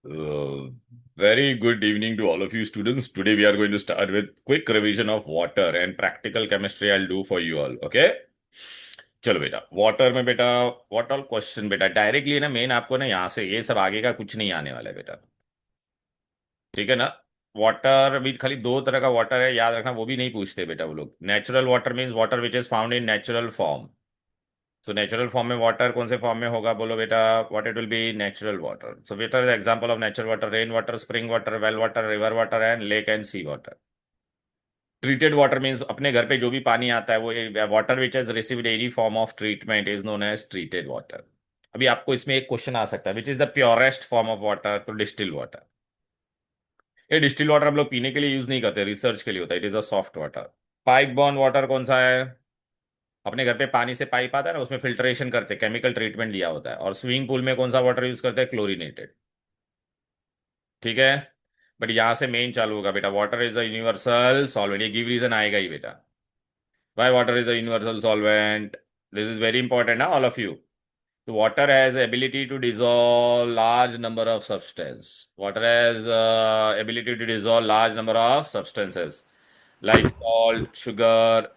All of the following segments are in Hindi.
Very good evening to all of you students. Today we are going to start with quick revision of water and practical chemistry I'll do for you all. Okay? चलो बेटा वाटर में बेटा व्हाट ऑल क्वेश्चन बेटा डायरेक्टली ना मेन आपको ना यहाँ से ये सब आगे का कुछ नहीं आने वाला है बेटा। ठीक है ना। वाटर भी खाली दो तरह का वाटर है याद रखना वो भी नहीं पूछते बेटा वो लोग। Natural water means water which is found in natural form. So natural form में वाटर कौन से फॉर्म में होगा बोलो बेटा। What it will be natural water. So water is example of natural water rain water spring water well water river water and lake and sea water. Treated water means अपने घर पे जो भी पानी आता है वो water which has received any form of treatment is known as treated water. अभी आपको इसमें एक क्वेश्चन आ सकता है which is the purest form of water तो डिस्टिल वाटर। ये डिस्टिल वाटर हम लोग पीने के लिए यूज नहीं करते रिसर्च के लिए होता है it is a soft water. Pipe born water कौन सा है। अपने घर पे पानी से पाइप आता है ना उसमें फिल्ट्रेशन करते हैं केमिकल ट्रीटमेंट दिया होता है। और स्विमिंग पूल में कौन सा वाटर यूज करते हैं क्लोरीनेटेड। ठीक है। बट यहां से मेन चालू होगा बेटा water is a universal solvent ये गिव रीजन आएगा ही बेटा। Why water is a universal solvent. This is very important ना ऑल ऑफ यू। तो water has ability to dissolve large number of substance. Water has ability to dissolve large number of substances like salt, sugar,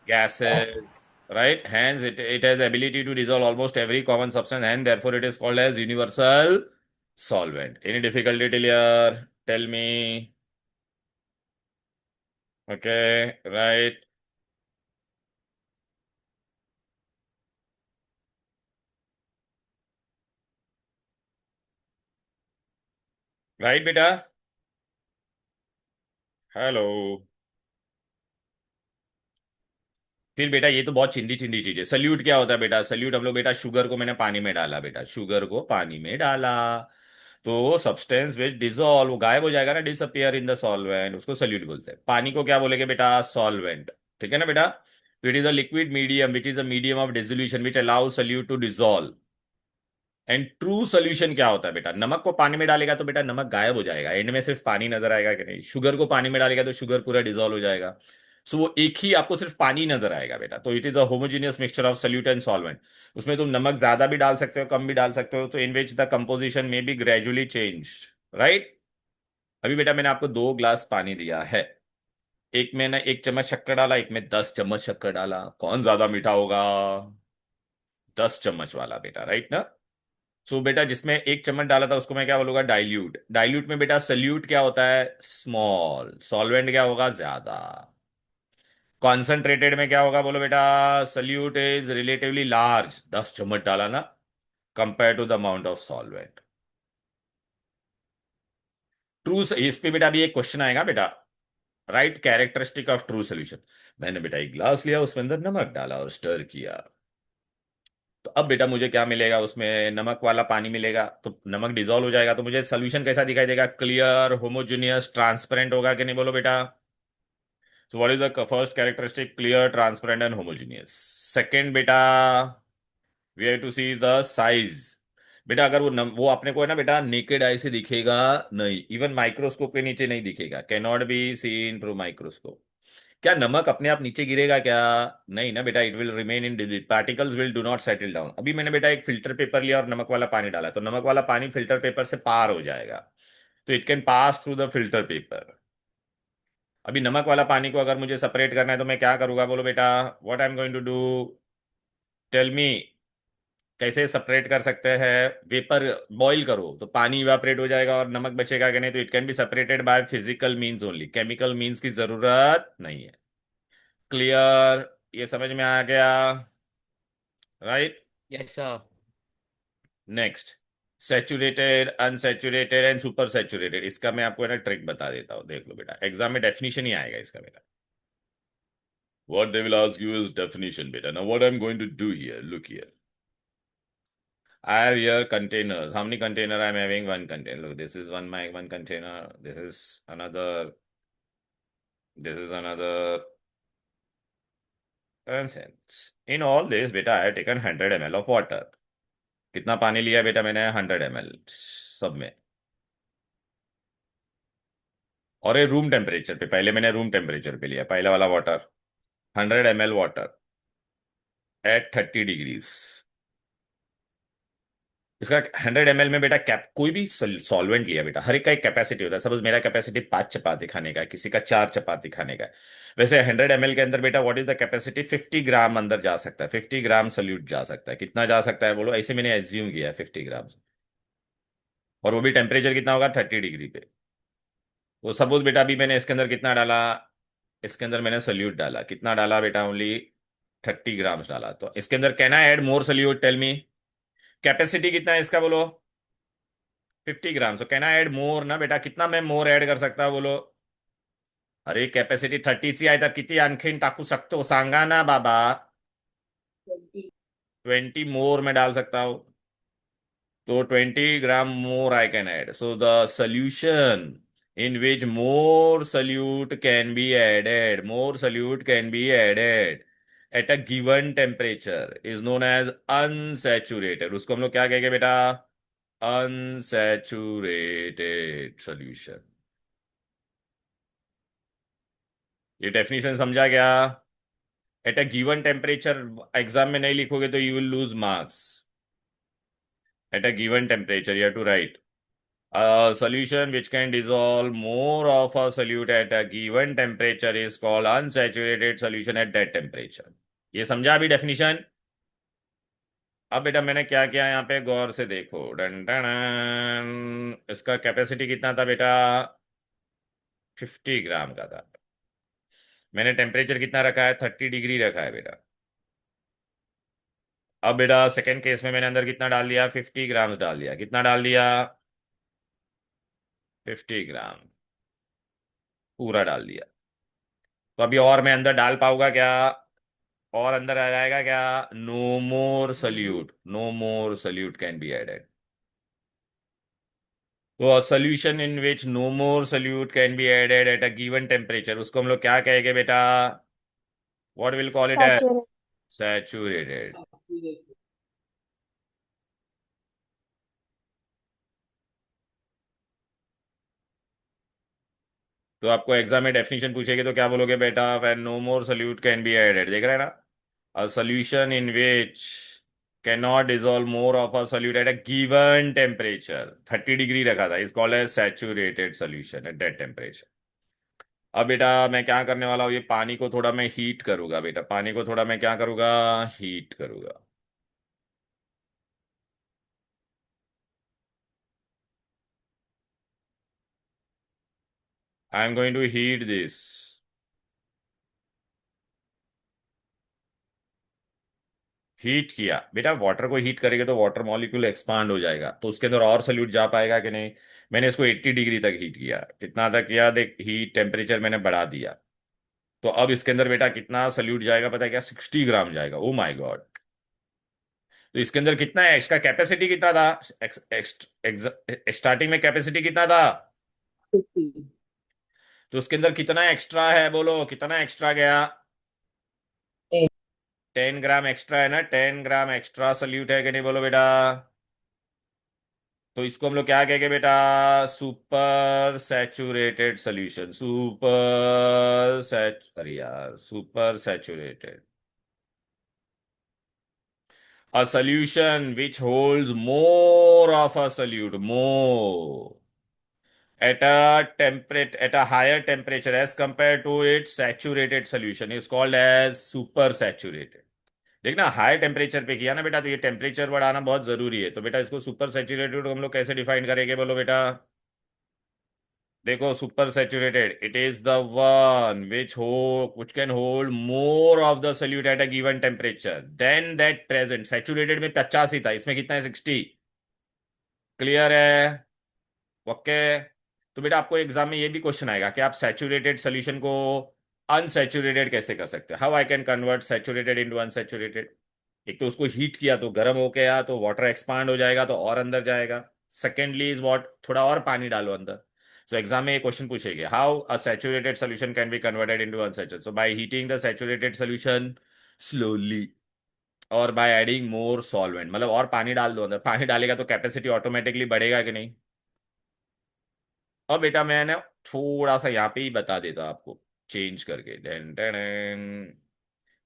gases, right? Hence, it has ability to dissolve almost every common substance, and therefore it is called as universal solvent. Any difficulty till here? Tell me. Okay, right, right, बेटा। हेलो। फिर बेटा ये तो बहुत चिंदी चिंदी चीज है। सल्यूट क्या होता है बेटा। सल्यूट हम लोग बेटा शुगर को मैंने पानी में डाला बेटा शुगर को पानी में डाला तो सब्सटेंस विच डिसॉल्व वो गायब हो जाएगा ना डिसअपियर इन द सॉल्वेंट उसको सल्यूट बोलते हैं। पानी को क्या बोलेंगे बेटा सॉल्वेंट। ठीक है ना बेटा। It is a liquid medium which is a medium of dissolution which allows solute to dissolve. And true solution क्या होता है बेटा। नमक को पानी में डालेगा तो बेटा नमक गायब हो जाएगा एंड में सिर्फ पानी नजर आएगा कि नहीं। शुगर को पानी में डालेगा तो शुगर पूरा डिसॉल्व हो जाएगा। सो वो एक ही आपको सिर्फ पानी नजर आएगा बेटा। तो it is a homogeneous mixture of solute and solvent. उसमें तुम नमक ज्यादा भी डाल सकते हो कम भी डाल सकते हो तो इन विच द कंपोजिशन में बी ग्रेजुअली चेंज। राइट। अभी बेटा मैंने आपको 2 ग्लास पानी दिया है। एक में ना 1 चम्मच शक्कर डाला एक में 10 चम्मच शक्कर डाला कौन ज्यादा मीठा होगा। 10 चम्मच वाला बेटा राइट ना। सो बेटा जिसमें 1 चम्मच डाला था उसको मैं क्या बोलूंगा डाइल्यूट। डाइल्यूट में बेटा सल्यूट क्या होता है स्मॉल सॉल्वेंट क्या होगा ज्यादा। कॉन्सेंट्रेटेड में क्या होगा बोलो बेटा सल्यूट इज रिलेटिवली लार्ज 10 चम्मच डाला ना compare to the amount of solvent. True इस पे बेटा अभी एक क्वेश्चन आएगा बेटा। Right characteristic of true solution. मैंने बेटा एक ग्लास लिया उसमें अंदर नमक डाला और स्टर किया तो अब बेटा मुझे क्या मिलेगा उसमें नमक वाला पानी मिलेगा तो नमक डिजोल्व हो जाएगा तो मुझे सोल्यूशन कैसा दिखाई देगा क्लियर होमोजेनियस ट्रांसपेरेंट होगा कि नहीं बोलो बेटा। So what is the first characteristic clear transparent and homogeneous. Second बेटा we have to see the size. बेटा अगर वो अपने को है ना बेटा नेकेड आई से दिखेगा नहीं इवन माइक्रोस्कोप के नीचे नहीं दिखेगा can not be seen through microscope. क्या नमक अपने आप नीचे गिरेगा क्या। नहीं ना बेटा it will remain in digit particles will do not settle down. अभी मैंने बेटा एक फिल्टर पेपर लिया और नमक वाला पानी डाला तो नमक वाला पानी फिल्टर पेपर से पार हो जाएगा। तो it can pass through the filter paper. अभी नमक वाला पानी को अगर मुझे सेपरेट करना है तो मैं क्या करूंगा बोलो बेटा what I am going to do. Tell me. कैसे सेपरेट कर सकते हैं। वेपर बॉईल करो तो पानी इवापोरेट हो जाएगा और नमक बचेगा कि नहीं तो it can be separated by physical means only chemical means की जरूरत नहीं है। क्लियर। ये समझ में आ गया। Right. Yes sir. Next saturated unsaturated and super saturated इसका मैं आपको है ना ट्रिक बता देता हूँ देख लो बेटा एग्जाम में डेफिनेशन ही आएगा इसका बेटा। What they will ask you is definition beta. Now what I'm going to do here, look here. I have here containers. How many container I'm having? One container. Look, this is one container. This is another. This is another. And sense. In all this, beta, I have taken 100 ml of water. कितना पानी लिया बेटा मैंने 100 ml सब में। और ये रूम टेम्परेचर पे पहले मैंने रूम टेम्परेचर पे लिया पहला वाला water 100 ml water at 30 degrees. इसका 100 ml में बेटा कैप कोई भी सॉल्वेंट लिया बेटा, हर एक का एक कैपेसिटी होता है। सपोज मेरा कैपेसिटी 5 चपाती खाने का है, किसी का 4 चपाती खाने का है। वैसे 100 ml के अंदर बेटा व्हाट इज द कैपेसिटी, 50 ग्राम अंदर जा सकता है, 50 ग्राम सल्यूट जा सकता है। कितना जा सकता है बोलो, ऐसे मैंने एज्यूम किया है 50 ग्राम। और वो भी टेम्परेचर कितना होगा, 30 डिग्री पे। वो सपोज बेटा अभी मैंने इसके अंदर कितना डाला, इसके अंदर मैंने सल्यूट डाला, कितना डाला बेटा, ओनली 30 ग्राम्स डाला। तो इसके अंदर can I add more solute, tell me. Capacity कितना है इसका बोलो, 50 ग्राम। सो कैन आई ऐड मोर ना बेटा, कितना मैं मोर ऐड कर सकता बोलो। अरे कॅपॅसिटी 30ची आहे तर किती आणखीन टाकू शकतो सांगा ना बाबा। 20 मोर में डाल सकता हूँ। तो 20 gram more I can add. So the solution in which more solute can be added, more solute can be added at a given temperature is known as unsaturated। उसको हम लोग क्या कहेंगे बेटा, unsaturated solution। ये डेफिनेशन समझा क्या। At a given temperature, exam में नहीं लिखोगे तो you will lose marks. At a given temperature you have to write a solution which can dissolve more of a solute at a given temperature is called unsaturated solution at that temperature। ये समझा अभी डेफिनेशन। अब बेटा मैंने क्या किया यहाँ पे, गौर से देखो, डन डन डन। इसका कैपेसिटी कितना था बेटा, 50 ग्राम का था। मैंने टेम्परेचर कितना रखा है, 30 डिग्री रखा है बेटा। अब बेटा सेकेंड केस में मैंने अंदर कितना डाल दिया, 50 ग्राम्स डाल दिया। कितना डाल दिया, 50 ग्राम पूरा डाल दिया। तो अभी और मैं अंदर डाल पाऊंगा क्या, और अंदर आ जाएगा क्या, no more solute, no more solute can be added. तो solution in which no more solute can be added at a given temperature, उसको हम लोग क्या कहेंगे बेटा, what will call it as, saturate. Saturated. तो आपको एग्जाम में डेफिनेशन पूछेगी तो क्या बोलोगे बेटा, when no more solute can be added, देख रहे हैं ना। A solution in which can not dissolve more of a solute at a given temperature, 30 degree रखा था, is called as saturated solution at that temperature. अब बेटा मैं क्या करने वाला हूँ, ये पानी को थोड़ा मैं हीट करूंगा बेटा, पानी को थोड़ा मैं क्या करूंगा, हीट करूंगा। I am going to heat this. Heat किया बेटा, वाटर को हीट करेंगे तो वाटर मॉलिक्यूल एक्सपांड हो जाएगा, तो उसके अंदर और सल्यूट जा पाएगा कि नहीं। मैंने इसको 80 डिग्री तक हीट किया, कितना तक किया देख, हीट टेम्परेचर मैंने बढ़ा दिया। तो अब इसके अंदर बेटा कितना सल्यूट जाएगा पता है क्या, 60 ग्राम जाएगा। Oh my God. तो इसके अंदर कितना है, इसका कैपेसिटी कितना था, स्टार्टिंग में कैपेसिटी कितना था। 50। तो उसके अंदर कितना एक्स्ट्रा है बोलो, कितना एक्स्ट्रा गया, 10 ग्राम एक्स्ट्रा है ना, 10 ग्राम एक्स्ट्रा सल्यूट है कि नहीं बोलो बेटा। तो इसको हम लोग क्या कहेंगे बेटा, सुपर सैचुरेटेड सोल्यूशन, अरे यार, super saturated. A solution which holds more of a solute, more at a higher temperature as compared to its saturated solution is called as super saturated। देखना हाई टेम्परेचर पे किया ना बेटा, तो ये टेम्परेचर बढ़ाना बहुत जरूरी है। तो बेटा इसको सुपर सैचुरेटेड हम लोग कैसे डिफाइन करेंगे बोलो बेटा। देखो super saturated, it is the one which can hold more of the solute at a given temperature than that present. Saturated में 50 ही था, इसमें कितना है, 60। क्लियर है, ओके। तो बेटा आपको एग्जाम में ये भी क्वेश्चन आएगा कि आप सैचुरेटेड सोल्यूशन को अनसैचुरेटेड कैसे कर सकते हैं, how I can convert saturated into unsaturated. एक तो उसको हीट किया तो गर्म हो गया, तो वाटर एक्सपांड हो जाएगा तो और अंदर जाएगा। सेकेंडली इज व्हाट, थोड़ा और पानी डालो अंदर। सो एग्जाम में ये क्वेश्चन पूछेगा, how a saturated solution can be converted into unsaturated, so by heating the saturated solution slowly और बाय एडिंग मोर सॉल्वेंट, मतलब और पानी डाल दो अंदर, पानी डालेगा तो कैपेसिटी ऑटोमेटिकली बढ़ेगा कि नहीं। अब बेटा मैं ना थोड़ा सा यहाँ पे ही बता देता हूँ आपको, चेंज करके डेन डेन डेन।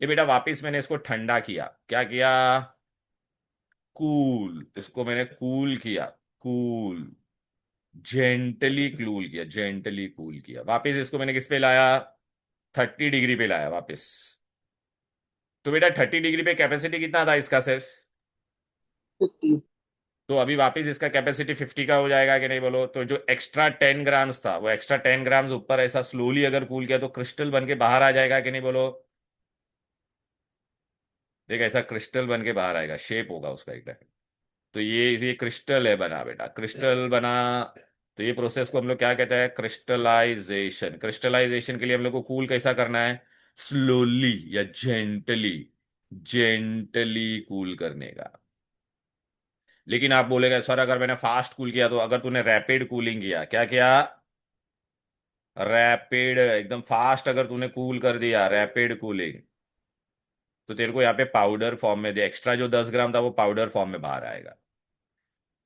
ये बेटा वापस मैंने इसको ठंडा किया, क्या किया, कूल, इसको मैंने कूल किया, कूल, जेंटली कूल किया, जेंटली कूल किया, वापस इसको मैंने किस पे लाया, 30 डिग्री पे लाया वापस। तो बेटा 30 डिग्री पे कैपेसिटी कितना था इसका सिर्फ, 50। तो अभी वापस इसका कैपेसिटी 50 का हो जाएगा कि नहीं बोलो, तो जो एक्स्ट्रा 10 ग्राम्स था वो एक्स्ट्रा 10 ग्राम्स ऊपर ऐसा स्लोली अगर कूल किया तो क्रिस्टल बन के बाहर आ जाएगा कि नहीं बोलो। देख ऐसा क्रिस्टल बन के बाहर आएगा, शेप होगा उसका एक टाइप। तो ये क्रिस्टल है बना बेटा, क्रिस्टल बना। तो ये प्रोसेस को हम लोग क्या कहते हैं, क्रिस्टलाइजेशन। क्रिस्टलाइजेशन के लिए हम लोग को कूल कैसा करना है, स्लोली या जेंटली, जेंटली कूल करने का। लेकिन आप बोलेगा सर अगर मैंने फास्ट कूल किया, तो अगर तूने रैपिड कूलिंग किया, क्या किया, रैपिड एकदम फास्ट अगर तूने कूल कर दिया, रैपिड कूलिंग, तो तेरे को यहाँ पे पाउडर फॉर्म में दे, एक्स्ट्रा जो 10 ग्राम था वो पाउडर फॉर्म में बाहर आएगा।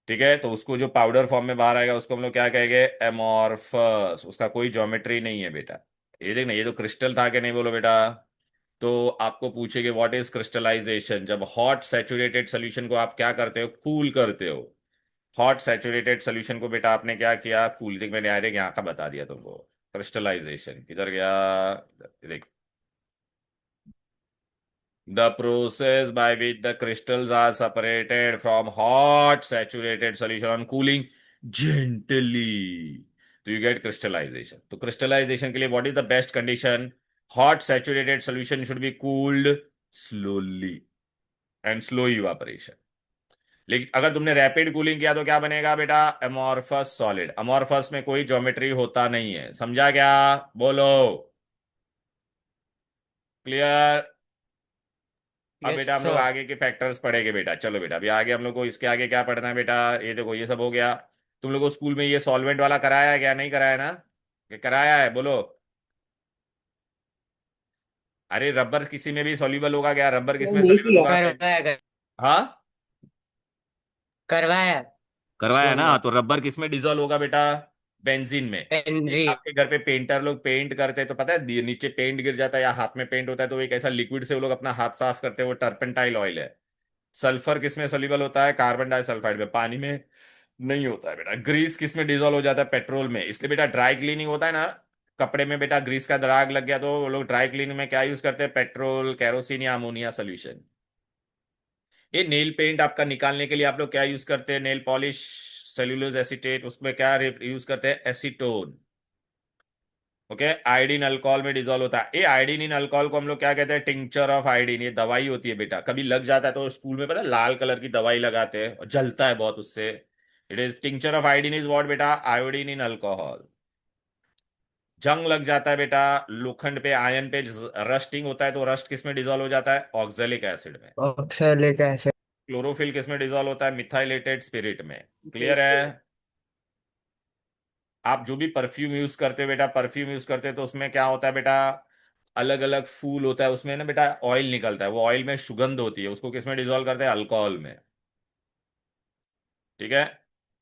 ठीक है, तो उसको जो पाउडर फॉर्म में बाहर आएगा उसको हम लोग क्या कहेंगे, एमॉर्फस, उसका कोई ज्योमेट्री नहीं है बेटा। ये देख ना, ये तो क्रिस्टल था कि नहीं बोलो बेटा। तो आपको पूछेगे व्हाट इज क्रिस्टलाइजेशन, जब हॉट सैचुरेटेड सोल्यूशन को आप क्या करते हो, कूल करते हो। हॉट सैचुरेटेड सोल्यूशन को बेटा आपने क्या किया, कूल। देख मैंने डायरेक्ट यहाँ का बता दिया तुमको, क्रिस्टलाइजेशन किधर गया, देख, the process by which the crystals are separated from hot saturated solution on cooling gently, तो you get crystallization। तो crystallization के लिए what is the best condition, hot saturated solution should be cooled slowly and slow evaporation। लेकिन अगर तुमने रैपिड कूलिंग किया तो क्या बनेगा बेटा, अमॉर्फस सॉलिड। अमॉर्फस में कोई ज्योमेट्री होता नहीं है, समझा क्या, बोलो, क्लियर। अब यस बेटा हम लोग सर। आगे के फैक्टर्स पढ़ेंगे बेटा, चलो बेटा अभी आगे हम लोग को इसके आगे क्या पढ़ना है बेटा, ये देखो ये सब हो गया। तुम लोग को स्कूल में ये सॉल्वेंट वाला कराया है क्या, नहीं कराया ना, कि कराया है बोलो। अरे रबर किसी में भी सॉल्यूबल होगा क्या, रबर किस में नहीं सॉल्यूबल किया। होगा करवाया। हाँ, करवाया। करवाया स्कूल ना, में। तो रबर किस में डिजोल्व होगा बेटा, बेंजीन में। एनजी। आपके घर पे पेंटर लोग पेंट करते हैं तो पता है नीचे पेंट गिर जाता है या हाथ में पेंट होता है, तो एक ऐसा लिक्विड से वो लोग अपना हाथ साफ करते हैं, वो टर्पेंटाइल ऑयल है। सल्फर किस में सोल्यूबल होता है, कार्बन डाइसल्फाइड में, पानी में नहीं होता है बेटा। ग्रीस किस में डिजोल्व हो जाता है, पेट्रोल में। इसलिए बेटा ड्राई क्लीनिंग होता है ना, कपड़े में बेटा ग्रीस का दाग लग गया तो वो लोग ड्राई क्लीनिंग में क्या यूज करते हैं, पेट्रोल, केरोसिन या अमोनिया सोल्यूशन। ये नेल पेंट आपका निकालने के लिए आप लोग क्या यूज करते हैं, नेल पॉलिश, सेल्यूलोज एसीटेट, उसमें क्या यूज करते हैं, एसीटोन। ओके, आयोडीन अल्कोहल में डिजोल्व होता है। ये आयोडीन इन अल्कोहल को हम लोग क्या कहते हैं, टिंचर ऑफ आयोडीन। ये दवाई होती है बेटा, कभी लग जाता है तो स्कूल में पता है लाल कलर की दवाई लगाते हैं और जलता है बहुत उससे। It is tincture of iodine is what बेटा, आयोडीन इन अल्कोहल। जंग लग जाता है बेटा, लोखंड पे, आयन पे रस्टिंग होता है, तो रस्ट किस में डिजोल्व हो जाता है, ऑक्जेलिक एसिड में। Oxalic acid. क्लोरोफिल किस में डिजोल्व होता है, मिथाइलेटेड स्पिरिट में। क्लियर है। आप जो भी परफ्यूम यूज करते हो बेटा, परफ्यूम यूज करते हो तो उसमें क्या होता है बेटा, अलग अलग फूल होता है उसमें ना बेटा, ऑयल निकलता है, वो ऑयल में सुगंध होती है, उसको किसमें डिजोल्व करते हैं, अल्कोहल में। ठीक है।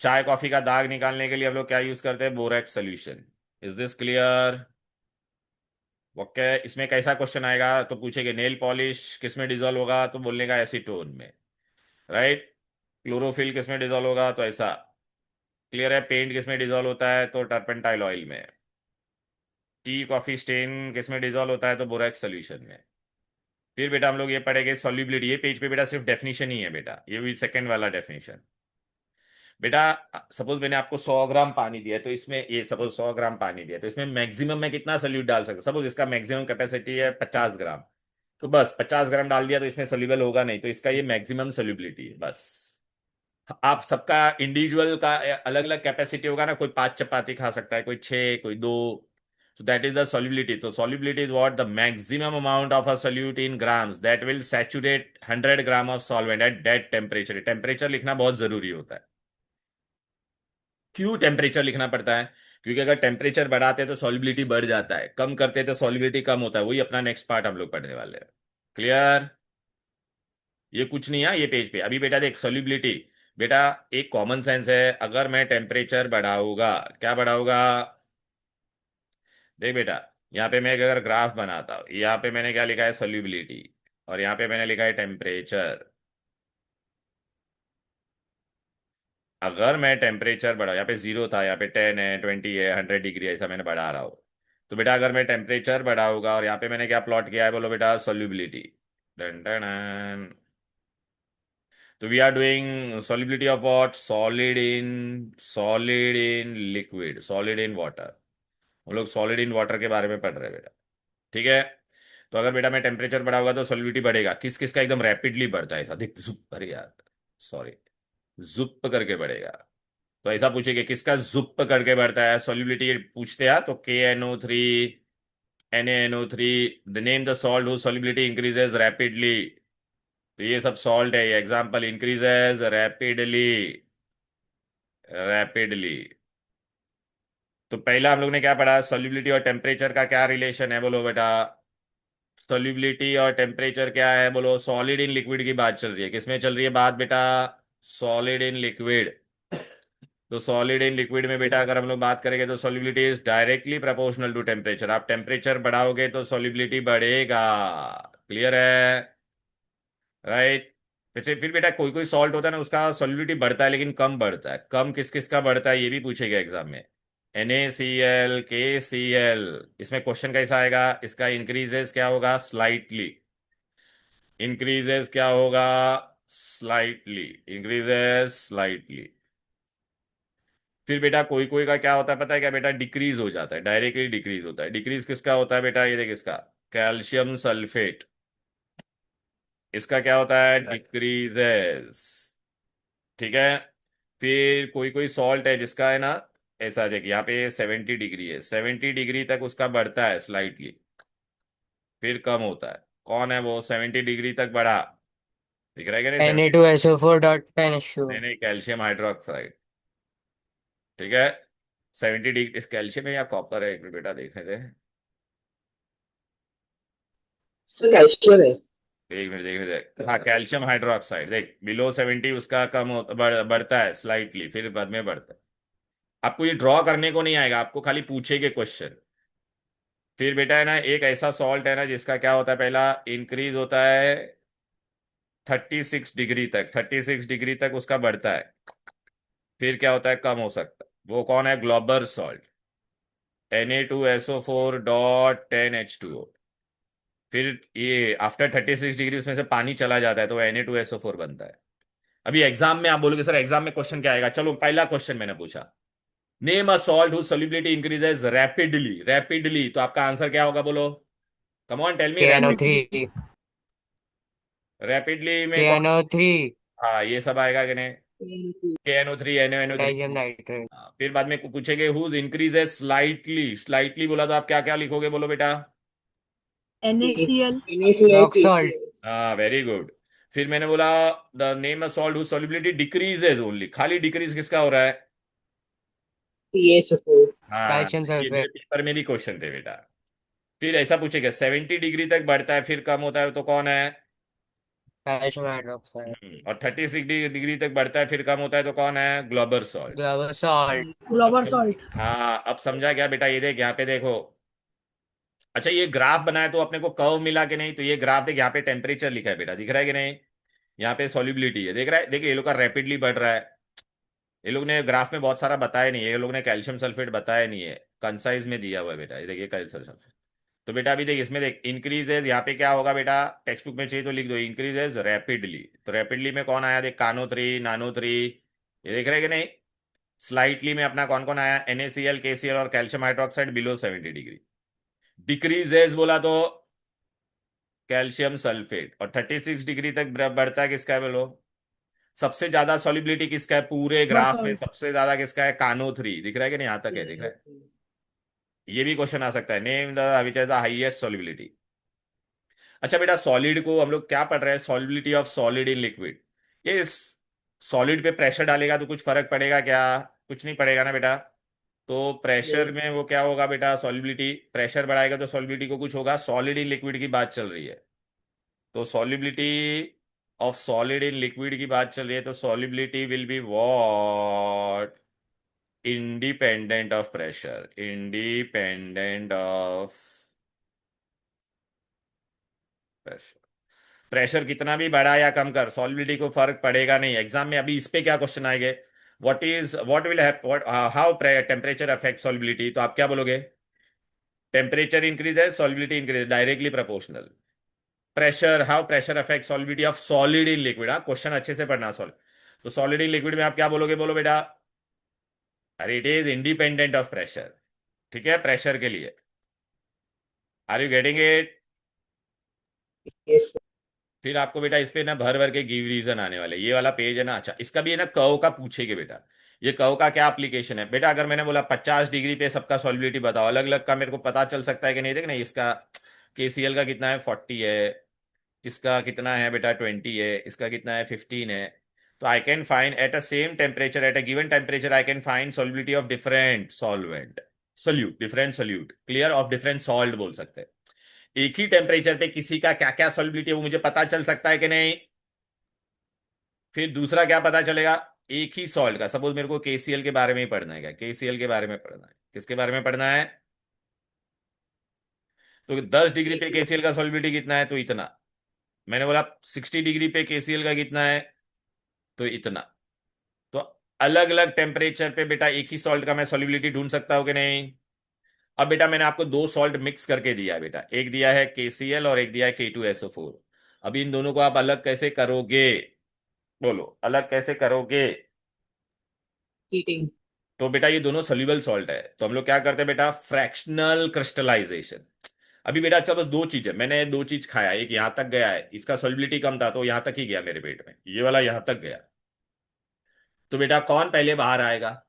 चाय कॉफी का दाग निकालने के लिए हम लोग क्या यूज करते हैं, borax solution. Is this clear. Okay, इसमें कैसा क्वेश्चन आएगा तो पूछेंगे नेल पॉलिश किसमें डिजोल्व होगा, तो बोलने का एसीटोन में, राइट। क्लोरोफिल किसमें डिजोल्व होगा, तो ऐसा। क्लियर है। पेंट किसमें डिजोल्व होता है, तो टर्पेंटाइल ऑयल में। टी कॉफी स्टेन किसमें डिजोल्व होता है, तो बोरेक्स सोल्यूशन में। फिर बेटा हम लोग ये पढ़ेंगे सॉल्युबिलिटी। ये पेज पे बेटा सिर्फ डेफिनेशन ही है बेटा, ये भी सेकंड वाला डेफिनेशन। बेटा सपोज मैंने आपको 100 ग्राम पानी दिया है, तो इसमें ये सपोज 100 ग्राम पानी दिया है, तो इसमें मैक्सिमम में कितना सोल्यूट डाल सकता, सपोज इसका मैक्सिमम कैपेसिटी है 50 ग्राम, तो बस 50 ग्राम डाल दिया तो इसमें सोल्यूबल होगा नहीं, तो इसका ये मैक्सिमम सोल्यूबिलिटी है बस। आप सबका इंडिविजुअल का अलग अलग कैपेसिटी होगा ना, कोई 5 चपाती खा सकता है, कोई 6, कोई 2। So that is the solubility. So solubility is what? The maximum amount of a solute in grams that will saturate 100 gram of solvent at that temperature. Temperature लिखना बहुत जरूरी होता है। क्यों टेम्परेचर लिखना पड़ता है, क्योंकि अगर टेम्परेचर बढ़ाते हैं तो सॉल्युबिलिटी बढ़ जाता है, कम करते हैं तो सॉल्युबिलिटी कम होता है। वही अपना नेक्स्ट पार्ट हम लोग पढ़ने वाले हैं। क्लियर। ये कुछ नहीं है ये पेज पे। अभी बेटा देख सॉल्युबिलिटी, बेटा एक कॉमन सेंस है, अगर मैं टेम्परेचर बढ़ाऊंगा, क्या बढ़ाऊंगा, देख बेटा, यहाँ पे मैं अगर ग्राफ बनाता हूँ, यहाँ पे मैंने क्या लिखा है, सॉल्युबिलिटी, और यहाँ पे मैंने लिखा है टेम्परेचर। अगर मैं टेम्परेचर बढ़ा, यहाँ पे 0 था, यहाँ पे 10 है, 20 है, 100 डिग्री है, ऐसा मैंने बढ़ा रहा हूँ। तो बेटा अगर मैं टेम्परेचर बढ़ाऊंगा, और यहाँ पे मैंने क्या प्लॉट किया है, बोलो बेटा, सोल्यूबिलिटी। Done done done. तो we are doing solubility of what, solid in liquid, solid in water. हम लोग सॉलिड इन वाटर के बारे में पढ़ रहे हैं बेटा। ठीक है। तो अगर बेटा मैं टेम्परेचर बढ़ाऊंगा तो सॉल्युबिलिटी बढ़ेगा। किस किस का एकदम रैपिडली बढ़ता है, ऐसा देख, जुप, अरे यार सॉरी, जुप करके बढ़ेगा। तो ऐसा पूछे कि किसका जुप करके बढ़ता है सॉल्युबिलिटी, पूछते हैं तो KNO3, NaNO3, the name the salt who solubility increases rapidly. तो ये सब सॉल्ट है, ये एग्जांपल, इंक्रीजेज रैपिडली, रैपिडली। तो पहला हम लोग ने क्या पढ़ा, सॉल्युबिलिटी और टेम्परेचर का क्या रिलेशन है, बोलो बेटा। सॉल्युबिलिटी और टेम्परेचर क्या है, बोलो। सॉलिड इन लिक्विड की बात चल रही है, किसमें चल रही है बात बेटा, सॉलिड इन लिक्विड। तो सॉलिड इन लिक्विड में बेटा अगर हम लोग बात करेंगे तो solubility is directly proportional to temperature. आप टेम्परेचर बढ़ाओगे तो सॉल्युबिलिटी बढ़ेगा। क्लियर है, राइट। फिर बेटा कोई कोई सॉल्ट होता है ना, उसका सॉल्युबिलिटी बढ़ता है लेकिन कम बढ़ता है। कम किस किस का बढ़ता है ये भी पूछेगा एग्जाम में। NaCl, KCl, इसमें क्वेश्चन कैसा आएगा, इसका इंक्रीजेस क्या होगा, स्लाइटली। इंक्रीजेस क्या होगा, स्लाइटली। Increases slightly. फिर बेटा कोई कोई का क्या होता है पता है क्या बेटा, डिक्रीज हो जाता है, डायरेक्टली डिक्रीज होता है। डिक्रीज किसका होता है बेटा, ये देख इसका, कैल्शियम सल्फेट, इसका क्या होता है, डिक्रीजेस। ठीक है। फिर कोई कोई सॉल्ट है जिसका है ना, ऐसा देख यहाँ पे 70 डिग्री है, 70 डिग्री तक उसका बढ़ता है स्लाइटली, फिर कम होता है। कौन है वो, 70 डिग्री तक बढ़ा, दिख रहा है क्या नहीं, 70। Na2SO4.10H2O. नहीं नहीं, कैल्शियम हाइड्रोक्साइड। ठीक है। 70 डिग्री, इस कैल्शियम है या कॉपर है, एक मिनट बेटा देखने दे। सर कैल्शियम है। एक मिनट देखने दे, हाँ कैल्शियम हाइड्रोक्साइड, देख बिलो 70 उसका कम होता, बढ़ता है स्लाइटली, फिर बाद में बढ़ता है। आपको ये ड्रॉ करने को नहीं आएगा, आपको खाली पूछेगे क्वेश्चन। फिर बेटा है ना, एक ऐसा सॉल्ट है ना जिसका क्या होता है, पहला इंक्रीज होता है 36 डिग्री तक, 36 डिग्री तक उसका बढ़ता है, फिर क्या होता है, कम हो सकता है। वो कौन है, ग्लोबर सॉल्ट, Na2SO4.10H2O। फिर ये आफ्टर 36 डिग्री उसमें से पानी चला जाता है तो Na2SO4 बनता है। अभी एग्जाम में आप बोलोगे सर एग्जाम में क्वेश्चन क्या आएगा, चलो पहला क्वेश्चन मैंने पूछा, name a salt whose solubility increases rapidly, rapidly, तो आपका आंसर क्या होगा, बोलो। Come on tell me, rapidly. KNO3. Rapidly में कौन, KNO3. हाँ ये सब आएगा कि नहीं, KNO3, NaNO3। Calcium nitrate. फिर बाद में पूछेंगे हुज इंक्रीजेज स्लाइटली, स्लाइटली बोला तो आप क्या क्या लिखोगे, बोलो बेटा। NaCl, rock salt. हाँ वेरी गुड। फिर मैंने बोला the name a salt whose solubility decreases only, खाली डिक्रीज किसका हो रहा है, CaSO4. हाँ कैल्शियम ये मेरे सल्फेट. पेपर में भी क्वेश्चन थे बेटा। फिर ऐसा पूछेगा 70 डिग्री तक बढ़ता है फिर कम होता है तो कौन है, कैल्शियम हाइड्रोक्साइड. और 36 डिग्री तक बढ़ता है फिर कम होता है तो कौन है, ग्लोबर सॉल्ट। Global salt. अब Glauber salt. हाँ अब समझा क्या बेटा, ये देख यहाँ पे देखो। अच्छा ये ग्राफ बनाया तो अपने को कर्व मिला कि नहीं, तो ये ग्राफ देख, यहाँ पे टेम्परेचर लिखा है बेटा, दिख रहा है कि नहीं, यहाँ पे सॉल्युबिलिटी है, देख रहा है, देखिए ये लोग का रैपिडली बढ़ रहा है। ये लोग ने ग्राफ में बहुत सारा बताया नहीं है, ये लोग ने कैल्शियम सल्फेट बताया नहीं है, कंसाइज में दिया हुआ है बेटा, ये देखिए कैल्शियम सल्फेट। तो बेटा अभी देख इसमें देख, इंक्रीजेज यहाँ पे क्या होगा बेटा, टेक्स्ट बुक में चाहिए तो लिख दो, इंक्रीजेज रैपिडली। तो रैपिडली में कौन आया देख, कानो 3, नानो 3, ये देख रहे हैं कि नहीं। स्लाइटली में अपना कौन कौन आया, NaCl, KCl और calcium hydroxide below 70 degree. Decreases बोला तो कैल्शियम सल्फेट, और 36 डिग्री तक बढ़ता है किसका है बोलो, सबसे ज्यादा सॉलिबिलिटी किसका है पूरे Glauber ग्राफ में, salt. सबसे ज्यादा किसका है, कानो 3, दिख रहा है कि नहीं, यहां तक है, दिख रहा है। ये भी क्वेश्चन आ सकता है, name the which is the highest solubility. अच्छा बेटा सॉलिड को हम लोग क्या पढ़ रहे हैं, solubility of solid in liquid. ये सॉलिड पे प्रेशर डालेगा तो कुछ फर्क पड़ेगा क्या, कुछ नहीं पड़ेगा ना बेटा। तो प्रेशर में वो क्या होगा बेटा, सॉलिबिलिटी, प्रेशर बढ़ाएगा तो सॉलिबिलिटी को कुछ होगा, सॉलिड इन लिक्विड की बात चल रही है। तो solubility of solid in liquid की बात चल रही है, तो solubility will be what, independent of pressure, independent of pressure. Pressure कितना भी बढ़ा या कम कर, सॉलिबिलिटी को फर्क पड़ेगा नहीं। एग्जाम में अभी इस पे क्या क्वेश्चन आएंगे, what will what how temperature affect solubility, तो आप क्या बोलोगे? टेम्परेचर इंक्रीज है, solubility increase, directly proportional. Pressure, how pressure affect solubility of solid in liquid. हाँ, क्वेश्चन अच्छे से पढ़ना। सॉलिड, तो सॉलिड इन लिक्विड में आप क्या बोलोगे, बोलो बेटा। अरे it is independent of pressure. ठीक है, प्रेशर के लिए। Are you getting it? Yes sir. फिर आपको बेटा इस पे ना भर भर के गिव रीजन आने वाले। ये वाला पेज है ना, अच्छा इसका भी है ना, कर्व का पूछेगे बेटा। ये कर्व का क्या एप्लीकेशन है बेटा? अगर मैंने बोला 50 डिग्री पे सबका सॉल्युबिलिटी बताओ, अलग अलग का मेरे को पता चल सकता है कि नहीं? देख नहीं, इसका केसीएल का कितना है, 40 है। इसका कितना है बेटा, 20 है। इसका कितना है, 15 है। तो I can find at a same temperature, eight a given temperature I can find solubility of different solvent, solute, different solute, clear, of different salt बोल सकते हैं। एक ही टेम्परेचर पे किसी का क्या क्या सॉल्युबिलिटी है वो मुझे पता चल सकता है कि नहीं? फिर दूसरा क्या पता चलेगा? एक ही सॉल्ट का, सपोज मेरे को केसीएल के बारे में ही पढ़ना है, क्या केसीएल के बारे में पढ़ना है, किसके बारे में पढ़ना है? तो 10 डिग्री पे केसीएल। केसीएल का सॉल्युबिलिटी कितना है, तो इतना। मैंने बोला 60 डिग्री पे केसीएल का कितना है, तो इतना। तो अलग अलग टेम्परेचर पे बेटा एक ही सॉल्ट का मैं सॉल्युबिलिटी ढूंढ सकता हूं कि नहीं? अब बेटा मैंने आपको दो सॉल्ट मिक्स करके दिया है बेटा, एक दिया है केसीएल और एक दिया है K2SO4। अब इन दोनों को आप अलग कैसे करोगे? बोलो, अलग कैसे करोगे? हीटिंग। तो बेटा ये दोनों सोल्यूबल सॉल्ट है, तो हम लोग क्या करते हैं बेटा, फ्रैक्शनल क्रिस्टलाइजेशन। अभी बेटा अच्छा बस दो चीज है, मैंने दो चीज खाया, एक यहां तक गया है, इसका सॉल्युबिलिटी कम था तो यहां तक ही गया मेरे पेट में, ये वाला यहां तक गया। तो बेटा कौन पहले बाहर आएगा?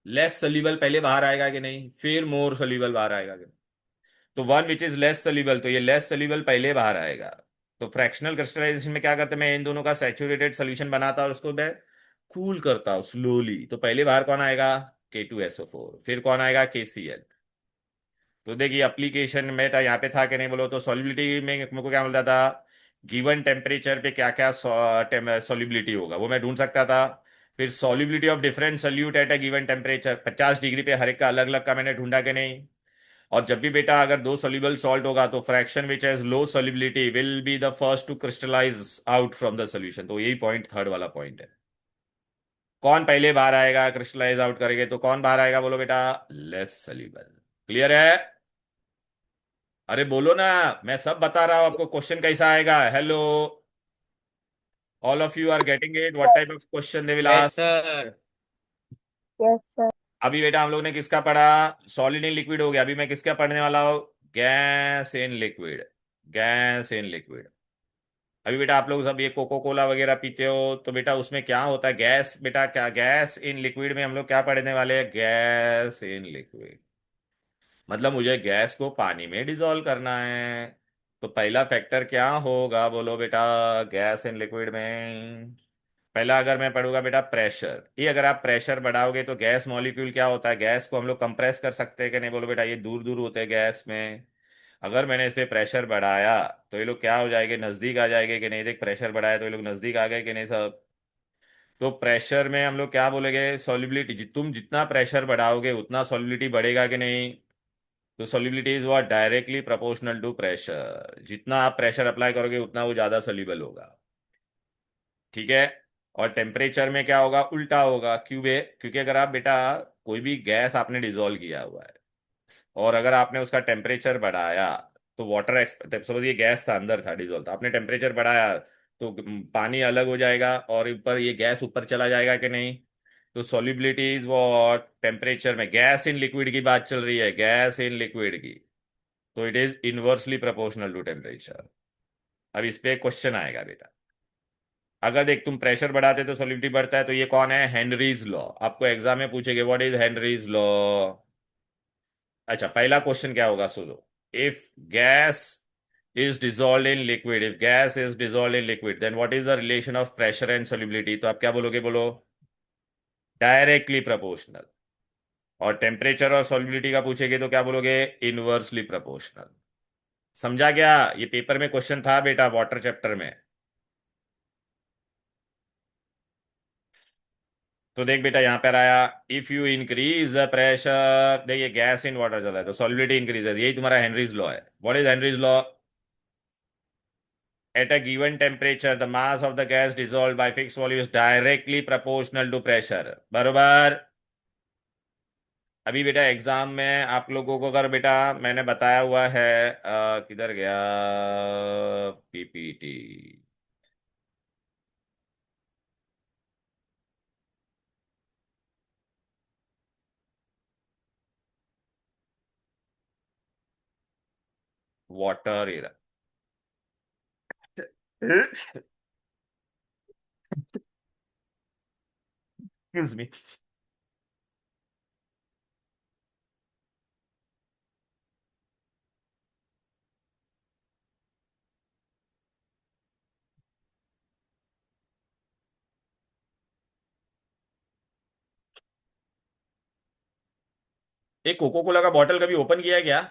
लेस सोल्यूबल पहले बाहर आएगा कि नहीं, फिर मोर सोल्यूबल बाहर आएगा कि नहीं? तो one which is less soluble, तो ये लेस सोल्यूबल पहले बाहर आएगा। तो फ्रैक्शनल क्रिस्टलाइजेशन में क्या करते हैं, मैं इन दोनों का सैचुरेटेड सोल्यूशन बनाता और उसको मैं कूल करता हूं स्लोली। तो पहले बाहर कौन आएगा? K2SO4। फिर कौन आएगा? KCl। तो देखिए एप्लीकेशन में यहाँ पे था कि नहीं बोलो, तो सॉल्युबिलिटी में मेरे को क्या मिलता था, गिवन टेम्परेचर पे क्या क्या सॉल्युबिलिटी होगा वो मैं ढूंढ सकता था। फिर solubility of different solute at a given temperature, 50 degree पे हर एक का अलग अलग का मैंने ढूंढा कि नहीं? और जब भी बेटा अगर दो सोल्यूबल सॉल्ट होगा तो fraction which has low solubility will be the first to crystallise out from the solution. तो यही पॉइंट, थर्ड वाला पॉइंट है। कौन पहले बाहर आएगा क्रिस्टलाइज आउट करेंगे, तो कौन बाहर आएगा बोलो बेटा? Less soluble. क्लियर है? अरे बोलो ना, मैं सब बता रहा हूं आपको, क्वेश्चन कैसा आएगा। Hello, all of you are getting it, what type of question they will yes ask? Sir. Yes sir. अभी बेटा हम लोग ने किसका पढ़ा? सॉलिड इन लिक्विड हो गया, अभी मैं किसका पढ़ने वाला हूं? Gas in liquid. Gas in liquid. अभी बेटा आप लोग सब ये कोको कोला वगैरह पीते हो, तो बेटा उसमें क्या होता है, गैस बेटा, क्या गैस इन लिक्विड में हम लोग क्या पढ़ने वाले हैं? गैस इन लिक्विड मतलब मुझे गैस को पानी में डिसॉल्व करना है। तो पहला फैक्टर क्या होगा बोलो बेटा, गैस इन लिक्विड में? पहला अगर मैं पढ़ूंगा बेटा प्रेशर, ये अगर आप प्रेशर बढ़ाओगे तो गैस मॉलिक्यूल क्या होता है, गैस को हम लोग कंप्रेस कर सकते हैं कि नहीं बोलो बेटा, ये दूर दूर होते हैं गैस में। अगर मैंने इस पे प्रेशर बढ़ाया तो ये लोग क्या हो जाएंगे, नजदीक आ जाएंगे कि नहीं? देख प्रेशर बढ़ाया तो ये लोग नजदीक आ गए कि नहीं सब? तो प्रेशर में हम लोग क्या बोलेंगे, सॉल्युबिलिटी, तुम जितना प्रेशर बढ़ाओगे उतना सॉल्युबिलिटी बढ़ेगा कि नहीं? तो solubility is what, directly proportional to pressure. जितना आप प्रेशर अप्लाई करोगे उतना वो ज्यादा सॉल्युबल होगा। ठीक है। और टेम्परेचर में क्या होगा, उल्टा होगा। क्यों बे? क्योंकि अगर आप बेटा कोई भी गैस आपने डिजोल्व किया हुआ है और अगर आपने उसका टेम्परेचर बढ़ाया, तो वाटर, सपोज ये गैस था अंदर था डिजोल्व, तो आपने टेम्परेचर बढ़ाया तो पानी अलग हो जाएगा और ऊपर ये गैस ऊपर चला जाएगा कि नहीं? तो सॉल्युबिलिटी इज व्हाट, टेम्परेचर में, गैस इन लिक्विड की बात चल रही है, गैस इन लिक्विड की। तो it is inversely proportional to temperature. अब इस पे क्वेश्चन आएगा बेटा, अगर देख तुम प्रेशर बढ़ाते तो सॉल्युबिलिटी बढ़ता है, तो ये कौन है, हेनरीज लॉ। आपको एग्जाम में पूछेंगे व्हाट इज हेनरीज लॉ। अच्छा पहला क्वेश्चन क्या होगा सुनो, if gas is dissolved in liquid, if gas is dissolved in liquid, then what is the relation of pressure and solubility? तो आप क्या बोलोगे, बोलो डायरेक्टली प्रोपोर्शनल। और टेम्परेचर और सॉल्युबिलिटी का पूछेगे तो क्या बोलोगे, इनवर्सली प्रोपोर्शनल। समझा क्या? ये पेपर में क्वेश्चन था बेटा, वाटर चैप्टर में। तो देख बेटा यहां पर आया, if you increase the pressure, देखिए गैस इन वाटर चल रहा है तो सॉल्युबिलिटी इंक्रीज है, यही तुम्हारा हेनरीज लॉ है। What is Henry's law? at a given temperature the mass of the gas dissolved by fixed volume is directly proportional to pressure. बरोबर. अभी बेटा एग्जाम में आप लोगों को अगर बेटा मैंने बताया हुआ है किधर गया PPT. Water era. Excuse me. एक कोको कोला का बॉटल कभी ओपन किया है क्या?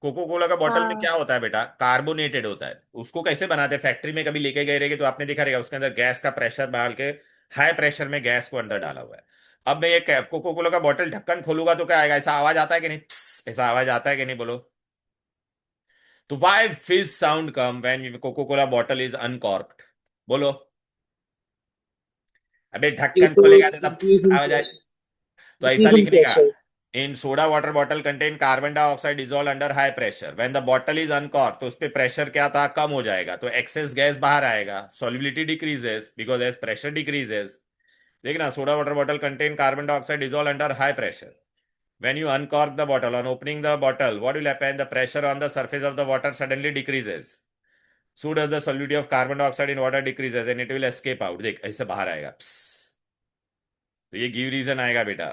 कोको कोला का बॉटल में हाँ क्या होता है बेटा? कार्बोनेटेड होता है. उसको कैसे बनाते हैं? फैक्ट्री में कभी लेके गए रहेंगे तो आपने देखा रहेगा उसके अंदर गैस का प्रेशर डाल के हाई प्रेशर में गैस को अंदर डाला हुआ है. अब मैं ये कोको कोला का बॉटल ढक्कन खोलूंगा तो क्या आएगा? ऐसा आवाज आता है कि नहीं? "Tss", ऐसा आवाज आता है कि नहीं? बोलो. तो why fizz sound come when Coca Cola bottle is uncorked? बोलो. अबे due ढक्कन to खोलेगा तो तब increase in आवाज आए. pressure. तो ऐसा Increase in लिखने का. pressure. In soda water bottle contain carbon dioxide dissolve under high pressure when the bottle is uncork. तो उस पे प्रेशर क्या था? कम हो जाएगा. तो एक्सेस गैस बाहर आएगा. Solubility decreases because as pressure decreases. देखना soda water bottle contain carbon dioxide dissolve under high pressure. When you uncork the bottle, on opening the bottle, what will happen? The pressure on the surface of the water suddenly decreases. So does the solubility of carbon dioxide in water decreases and it will escape out. देख ऐसे बाहर आएगा. तो ये गिव रीजन आएगा बेटा.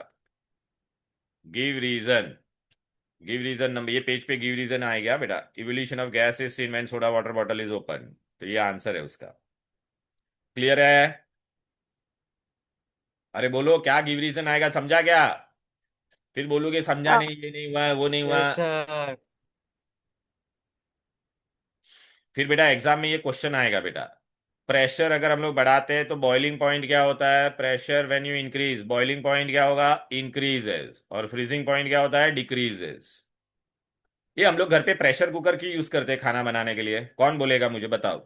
Give reason. Give reason number ये पेज पे गिव रीजन आएगा बेटा. Evolution of gas is seen when soda water bottle is open. तो ये आंसर है उसका. क्लियर है? अरे बोलो क्या गिव रीजन आएगा? समझा क्या? फिर बोलोगे समझा हाँ नहीं, ये नहीं हुआ, वो नहीं हुआ. Yes, sir. फिर बेटा एग्जाम में ये क्वेश्चन आएगा बेटा. प्रेशर अगर हम लोग बढ़ाते हैं तो बॉइलिंग पॉइंट क्या होता है? Pressure when you increase boiling point क्या होगा? इंक्रीजेस. और फ्रीजिंग पॉइंट क्या होता है? डिक्रीजेस. ये हम लोग घर पे प्रेशर कुकर की यूज करते हैं खाना बनाने के लिए. कौन बोलेगा मुझे? बताओ.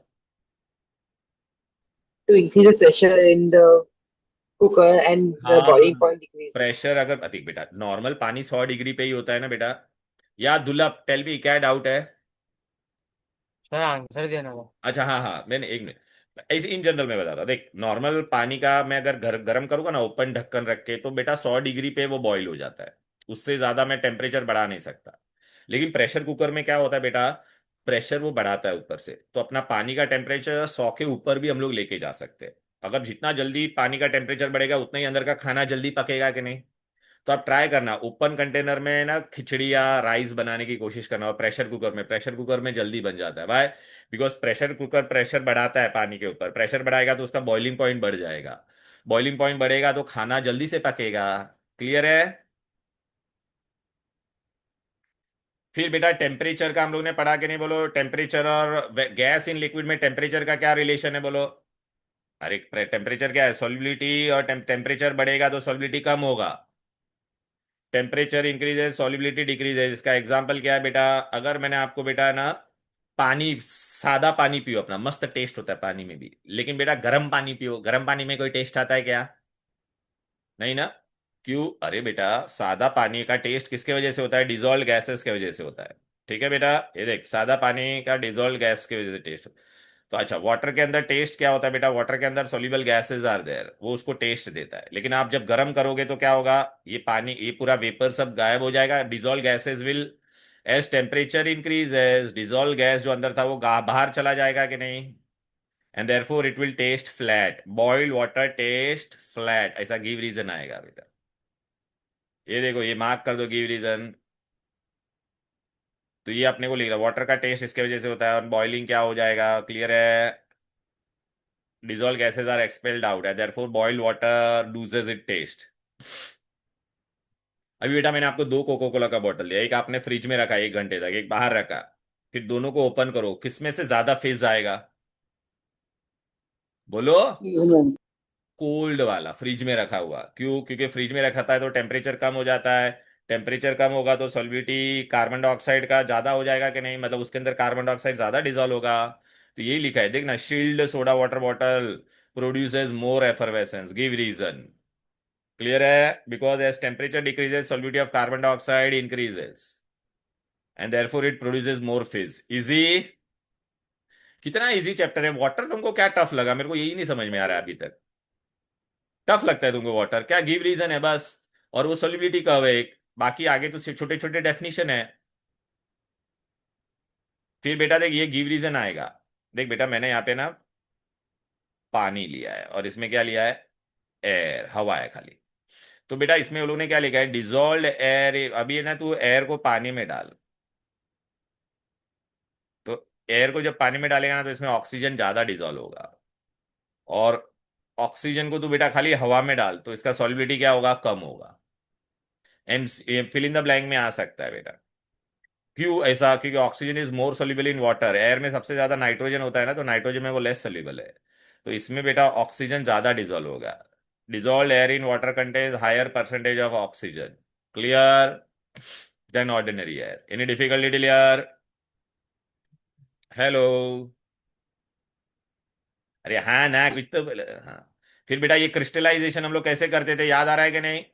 to increase the pressure in the cooker and the हाँ. boiling point decreases. प्रेशर अगर अधिक बेटा नॉर्मल पानी 100 डिग्री पे ही होता है ना बेटा. या दुलप टेल मी क्या डाउट है? Sir, आंसर देना था. अच्छा हाँ हाँ मैंने एक मिनट ऐसे इन जनरल में बता रहा. देख नॉर्मल पानी का मैं अगर गर्म करूंगा ना ओपन ढक्कन रख के तो बेटा 100 डिग्री पे वो बॉईल हो जाता है. उससे ज्यादा मैं टेम्परेचर बढ़ा नहीं सकता. लेकिन प्रेशर कुकर में क्या होता है बेटा? प्रेशर वो बढ़ाता है ऊपर से. तो अपना पानी का टेम्परेचर 100 के ऊपर भी हम लोग लेके जा सकते हैं. अगर जितना जल्दी पानी का टेम्परेचर बढ़ेगा उतना ही अंदर का खाना जल्दी पकेगा कि नहीं. तो आप ट्राई करना ओपन कंटेनर में ना खिचड़ी या राइस बनाने की कोशिश करना. और प्रेशर कुकर में जल्दी बन जाता है. Why? Because pressure cooker pressure बढ़ाता है पानी के ऊपर. प्रेशर बढ़ाएगा तो उसका बॉइलिंग पॉइंट बढ़ जाएगा. बॉइलिंग पॉइंट बढ़ेगा तो खाना जल्दी से पकेगा. क्लियर है? फिर बेटा टेम्परेचर का हम लोग ने पढ़ा कि नहीं? बोलो. टेम्परेचर और गैस इन लिक्विड में टेम्परेचर का क्या रिलेशन है? बोलो. अरे टेम्परेचर क्या है? सॉल्युबिलिटी. और टेम्परेचर बढ़ेगा तो सॉल्युबिलिटी कम होगा. Temperature increases solubility decreases. इसका एग्जांपल क्या है बेटा? अगर मैंने आपको बेटा ना पानी सादा पानी पियो अपना मस्त टेस्ट होता है पानी में भी. लेकिन बेटा गर्म पानी पियो. गर्म पानी में कोई टेस्ट आता है क्या? नहीं ना. क्यों? अरे बेटा सादा पानी का टेस्ट किसके वजह से होता है? डिजोल्व गैसेस के वजह से होता है. ठीक है बेटा. ये देख सादा पानी का डिजोल्व गैस की वजह से टेस्ट. तो अच्छा वाटर के अंदर टेस्ट क्या होता है बेटा? वाटर के अंदर सोल्यूबल गैसेस आर देयर. वो उसको टेस्ट देता है. लेकिन आप जब गर्म करोगे तो क्या होगा? ये पानी ये पूरा वेपर सब गायब हो जाएगा. Dissolve gases will as temperature increases dissolve gas जो अंदर था वो बाहर चला जाएगा कि नहीं. And therefore it will taste flat. Boiled water taste flat. ऐसा गिव रीजन आएगा बेटा. ये देखो ये मार्क कर दो गिव रीजन. तो ये अपने को लिख रहा वाटर का टेस्ट इसके वजह से होता है. और बॉइलिंग क्या हो जाएगा? क्लियर है? dissolved gases are expelled out and therefore boiled water loses its taste. अभी बेटा मैंने आपको दो कोको कोला का बॉटल दिया. एक आपने फ्रिज में रखा 1 घंटे तक, एक बाहर रखा. फिर दोनों को ओपन करो. किसमें से ज्यादा फिज आएगा? बोलो. Human. कोल्ड वाला फ्रिज में रखा हुआ. क्यों? क्योंकि फ्रिज में रखा था तो टेम्परेचर कम हो जाता है. टेम्परेचर कम होगा तो सॉल्युबिलिटी कार्बन डाइऑक्साइड का ज्यादा हो जाएगा कि नहीं, मतलब उसके अंदर कार्बन डाइऑक्साइड ज्यादा डिजोल्व होगा। तो यही लिखा है देख ना, chilled soda water bottle produces more effervescence, give reason. Clear है? Because as temperature decreases solubility of carbon dioxide increases and therefore it produces more fizz. Easy? कितना इजी चैप्टर है वाटर, तुमको क्या टफ लगा? मेरे को यही नहीं समझ में आ रहा है अभी तक। टफ लगता है तुमको वाटर? क्या गिव रीजन है बस, और वो सॉल्युबिलिटी कर्व है एक, बाकी आगे तो छोटे छोटे डेफिनेशन है। फिर बेटा देख ये गिव रीजन आएगा। देख बेटा मैंने यहाँ पे ना पानी लिया है और इसमें क्या लिया है, एयर, हवा है खाली। तो बेटा इसमें उन लोगों ने क्या लिखा है, डिजोल्व एयर। अभी है ना तू एयर को पानी में डाल, तो एयर को जब पानी में डालेगा ना तो इसमें ऑक्सीजन ज्यादा डिजोल्व होगा, और ऑक्सीजन को तू बेटा खाली हवा में डाल तो इसका सॉल्युबिलिटी क्या होगा, कम होगा। And fill in the blank में आ सकता है बेटा। क्यों ऐसा? क्योंकि oxygen is more soluble in water, air में सबसे ज्यादा नाइट्रोजन होता है ना, तो नाइट्रोजन में वो लेस सोल्यूबल है। तो इसमें बेटा ऑक्सीजन ज्यादा डिजोल्व होगा। Dissolve air in water contains higher percentage of oxygen, clear, than ordinary air. Any difficulty clear? Hello? अरे हाँ ना, कुछ तो हाँ। फिर बेटा ये क्रिस्टलाइजेशन हम लोग कैसे करते थे, याद आ रहा है कि नहीं?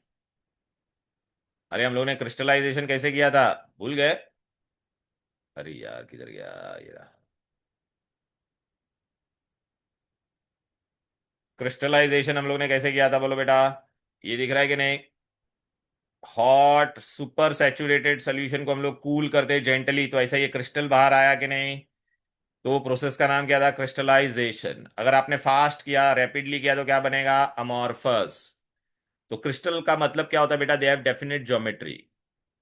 अरे हम लोग ने क्रिस्टलाइजेशन कैसे किया था, भूल गए? अरे यार किधर गया ये रहा। क्रिस्टलाइजेशन हम लोग ने कैसे किया था बोलो बेटा, ये दिख रहा है कि नहीं? हॉट सुपर सैचुरेटेड सोल्यूशन को हम लोग कूल करते जेंटली, तो ऐसा ये क्रिस्टल बाहर आया कि नहीं? तो प्रोसेस का नाम क्या था, क्रिस्टलाइजेशन। अगर आपने फास्ट किया, रैपिडली किया, तो क्या बनेगा, अमॉर्फस। तो क्रिस्टल का मतलब क्या होता है बेटा, they have definite geometry,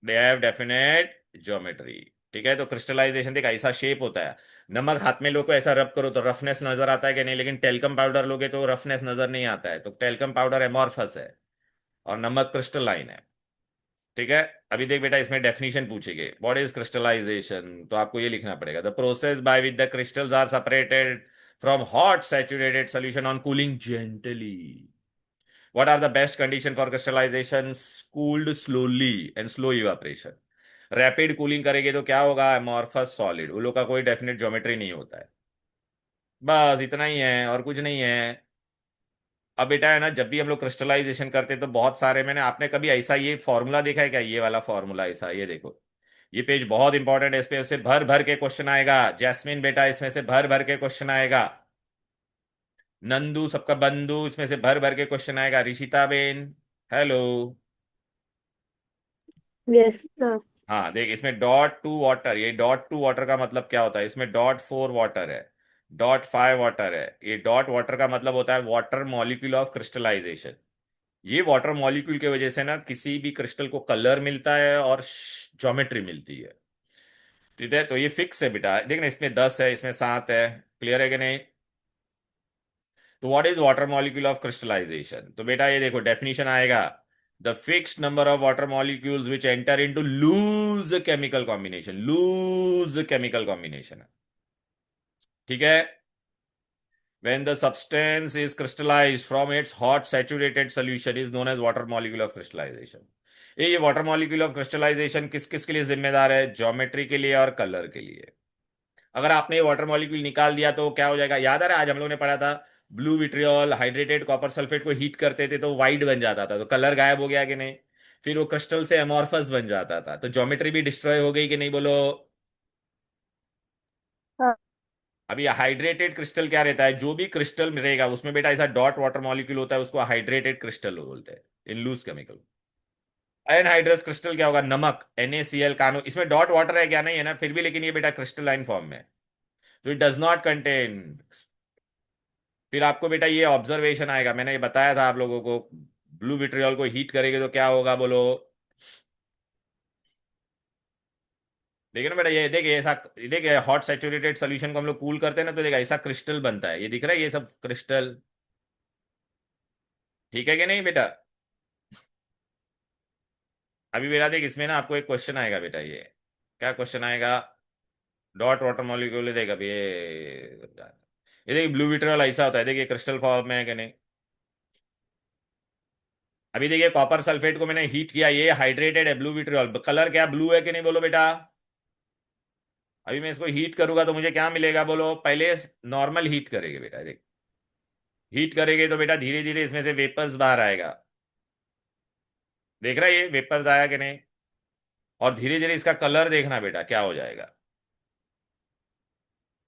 they have definite geometry. ठीक है, तो क्रिस्टलाइजेशन देख ऐसा शेप होता है। नमक हाथ में लो को ऐसा रब करो तो रफनेस नजर आता है कि नहीं, लेकिन टेल्कम पाउडर लोगे तो रफनेस नजर नहीं आता है। तो टेल्कम पाउडर एमॉर्फस है और नमक क्रिस्टलाइन है। ठीक है, अभी देख बेटा इसमें डेफिनेशन पूछेंगे, व्हाट इज क्रिस्टलाइजेशन, तो आपको ये लिखना पड़ेगा, the process by which the crystals are separated from hot saturated solution on cooling gently. What are the best condition for crystallization? Cooled slowly and slow evaporation. Rapid cooling करेंगे तो क्या होगा, amorphous सॉलिड, उन लोग का कोई डेफिनेट ज्योमेट्री नहीं होता है। बस इतना ही है और कुछ नहीं है। अब बेटा है ना, जब भी हम लोग क्रिस्टलाइजेशन करते हैं तो बहुत सारे, मैंने, आपने कभी ऐसा ये फॉर्मूला देखा है क्या, ये वाला फॉर्मूला ऐसा, ये देखो, ये पेज बहुत इंपॉर्टेंट है, इस पे से भर भर के क्वेश्चन आएगा। जैस्मिन बेटा इसमें से भर भर के क्वेश्चन आएगा। नंदू सबका बंधु, इसमें से भर भर के क्वेश्चन आएगा। Rishita Ben, hello. Yes, sir. हाँ देख, इसमें डॉट टू वाटर, ये डॉट टू वाटर का मतलब क्या होता है, इसमें डॉट फोर वाटर है, डॉट फाइव वाटर है। ये डॉट वाटर का मतलब होता है वाटर मॉलिक्यूल ऑफ क्रिस्टलाइजेशन। ये वाटर मॉलिक्यूल की वजह से ना किसी भी क्रिस्टल को कलर मिलता है और ज्योमेट्री मिलती है। ठीक है, तो ये फिक्स है बेटा, देखना इसमें 10 है, इसमें 7 है। क्लियर है कि नहीं? तो what is water molecule of crystallisation, तो बेटा ये देखो डेफिनेशन आएगा, the fixed number of water molecules which enter into loose chemical combination, loose chemical combination. ठीक है, when the substance is crystallized from its hot saturated solution is known as water molecule of crystallization। ये वाटर मॉलिक्यूल ऑफ क्रिस्टलाइजेशन किस किस के लिए जिम्मेदार है, ज्योमेट्री के लिए और कलर के लिए। अगर आपने वाटर मॉलिक्यूल निकाल दिया तो क्या हो जाएगा, याद आ रहा है आज हम लोग ने पढ़ा था, blue vitriol hydrated copper sulphate को हीट करते थे तो वाइट बन जाता था, तो कलर गायब हो गया कि नहीं? फिर वो क्रिस्टल से एमॉर्फस बन जाता था, तो ज्योमेट्री भी डिस्ट्रॉय हो गई कि नहीं, बोलो। हाँ. अभी हाइड्रेटेड क्रिस्टल क्या रहता है, जो भी क्रिस्टल रहेगा उसमें बेटा ऐसा डॉट वाटर मॉलिक्यूल होता है, उसको हाइड्रेटेड क्रिस्टल बोलते हैं in loose chemical. Anhydrous crystal क्या होगा, नमक NaCl कानो, इसमें डॉट वाटर है क्या, नहीं है ना, फिर भी लेकिन ये बेटा क्रिस्टलाइन फॉर्म में है, तो इट डज नॉट कंटेन। फिर आपको बेटा ये ऑब्जर्वेशन आएगा, मैंने ये बताया था आप लोगों को, ब्लू विट्रियोल को हीट करेंगे तो क्या होगा, बोलो। देखिए ना बेटा, ये देखिए ऐसा, देखिए हॉट सैचुरेटेड सोल्यूशन को हम लोग कूल करते हैं ना, तो देखिए ऐसा क्रिस्टल बनता है, ये दिख रहा है ये सब क्रिस्टल। ठीक है कि नहीं बेटा? अभी बेटा देख इसमें ना आपको एक क्वेश्चन आएगा बेटा, ये क्या क्वेश्चन आएगा, डॉट वाटर मॉलिक्यूल, देख अभी ये देखिए ब्लू विट्रियोल ऐसा होता है, देखिए क्रिस्टल फॉर्म में है कि नहीं। अभी देखिए कॉपर सल्फेट को मैंने हीट किया, ये हाइड्रेटेड है, ब्लू विट्रियल, कलर क्या ब्लू है कि नहीं बोलो बेटा। अभी मैं इसको हीट करूंगा तो मुझे क्या मिलेगा बोलो, पहले नॉर्मल हीट करेंगे बेटा, देख हीट करेंगे तो बेटा धीरे धीरे इसमें से वेपर्स बाहर आएगा, देख रहा है ये वेपर्स आया कि नहीं। और धीरे धीरे इसका कलर देखना बेटा क्या हो जाएगा,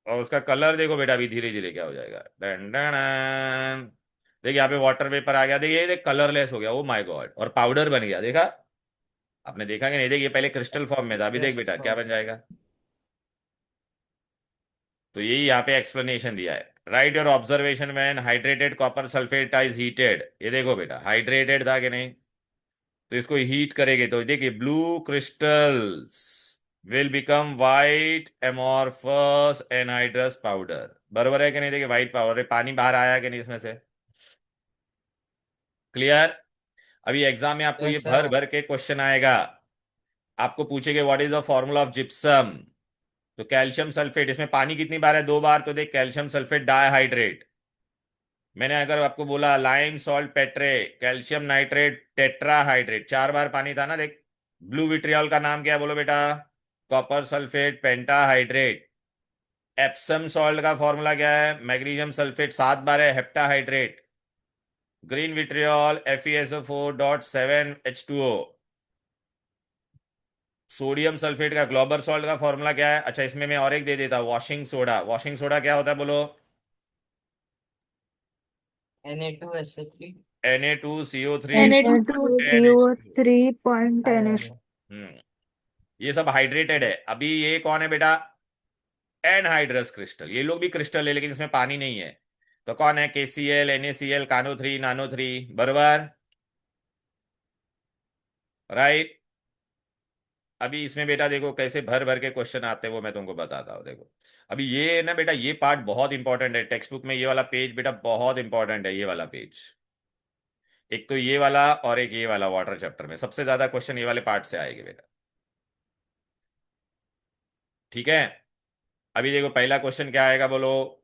और उसका कलर देखो बेटा अभी धीरे धीरे क्या हो जाएगा, डन डन डन। देख यहाँ पे वाटर वेपर आ गया, देखिए ये देख कलरलेस हो गया, ओ माय गॉड, और पाउडर बन गया, देखा आपने, देखा कि नहीं, देख ये पहले क्रिस्टल फॉर्म में था, अभी देख यस बेटा क्या सर। बन जाएगा। तो यही यहाँ पे एक्सप्लेनेशन दिया है, right your observation when hydrated copper sulphate is heated, ये देखो बेटा हाइड्रेटेड था कि नहीं, तो इसको हीट करेंगे तो देखिए blue crystals will become white amorphous anhydrous powder, बराबर है कि नहीं, देखिए व्हाइट पाउडर, पानी बाहर आया कि नहीं इसमें से, क्लियर। अभी एग्जाम में आपको ये यस भर सर। भर के क्वेश्चन आएगा, आपको पूछेंगे what is the formula of gypsum, तो कैल्शियम सल्फेट, इसमें पानी कितनी बार है, 2 बार, तो देख कैल्शियम सल्फेट डाइहाइड्रेट। मैंने अगर आपको बोला lime saltpetre, calcium nitrate tetrahydrate, 4 बार पानी था ना, देख ब्लू विट्रियल का नाम क्या है बोलो बेटा, copper sulphate pentahydrate. Epsom salt का फॉर्मूला क्या है, मैग्नीशियम सल्फेट 7 बार है, heptahydrate. Green vitriol FeSO4.7H2O। Sodium sulphate का ग्लोबल सॉल्ट का फॉर्मूला क्या है, अच्छा इसमें मैं और एक दे देता, वॉशिंग सोडा, वॉशिंग सोडा क्या होता है बोलो, Na2SO3। Na2CO3 10H2O। Na2CO3.10. हम्म, ये सब हाइड्रेटेड है। अभी ये कौन है बेटा, एनहाइड्रस क्रिस्टल, ये लोग भी क्रिस्टल है लेकिन इसमें पानी नहीं है, तो कौन है, KCl NaCl कानो 3 नानो 3, बराबर, राइट। अभी इसमें बेटा देखो कैसे भर भर के क्वेश्चन आते हैं वो मैं तुमको बताता हूँ, देखो अभी ये ना बेटा, ये पार्ट बहुत इंपॉर्टेंट है टेक्स्ट बुक में, ये वाला पेज बेटा बहुत इंपॉर्टेंट है, ये वाला पेज, एक तो ये वाला और एक ये वाला, वाटर चैप्टर में सबसे ज्यादा क्वेश्चन ये वाले पार्ट से आएंगे बेटा, ठीक है। अभी देखो पहला क्वेश्चन क्या आएगा बोलो,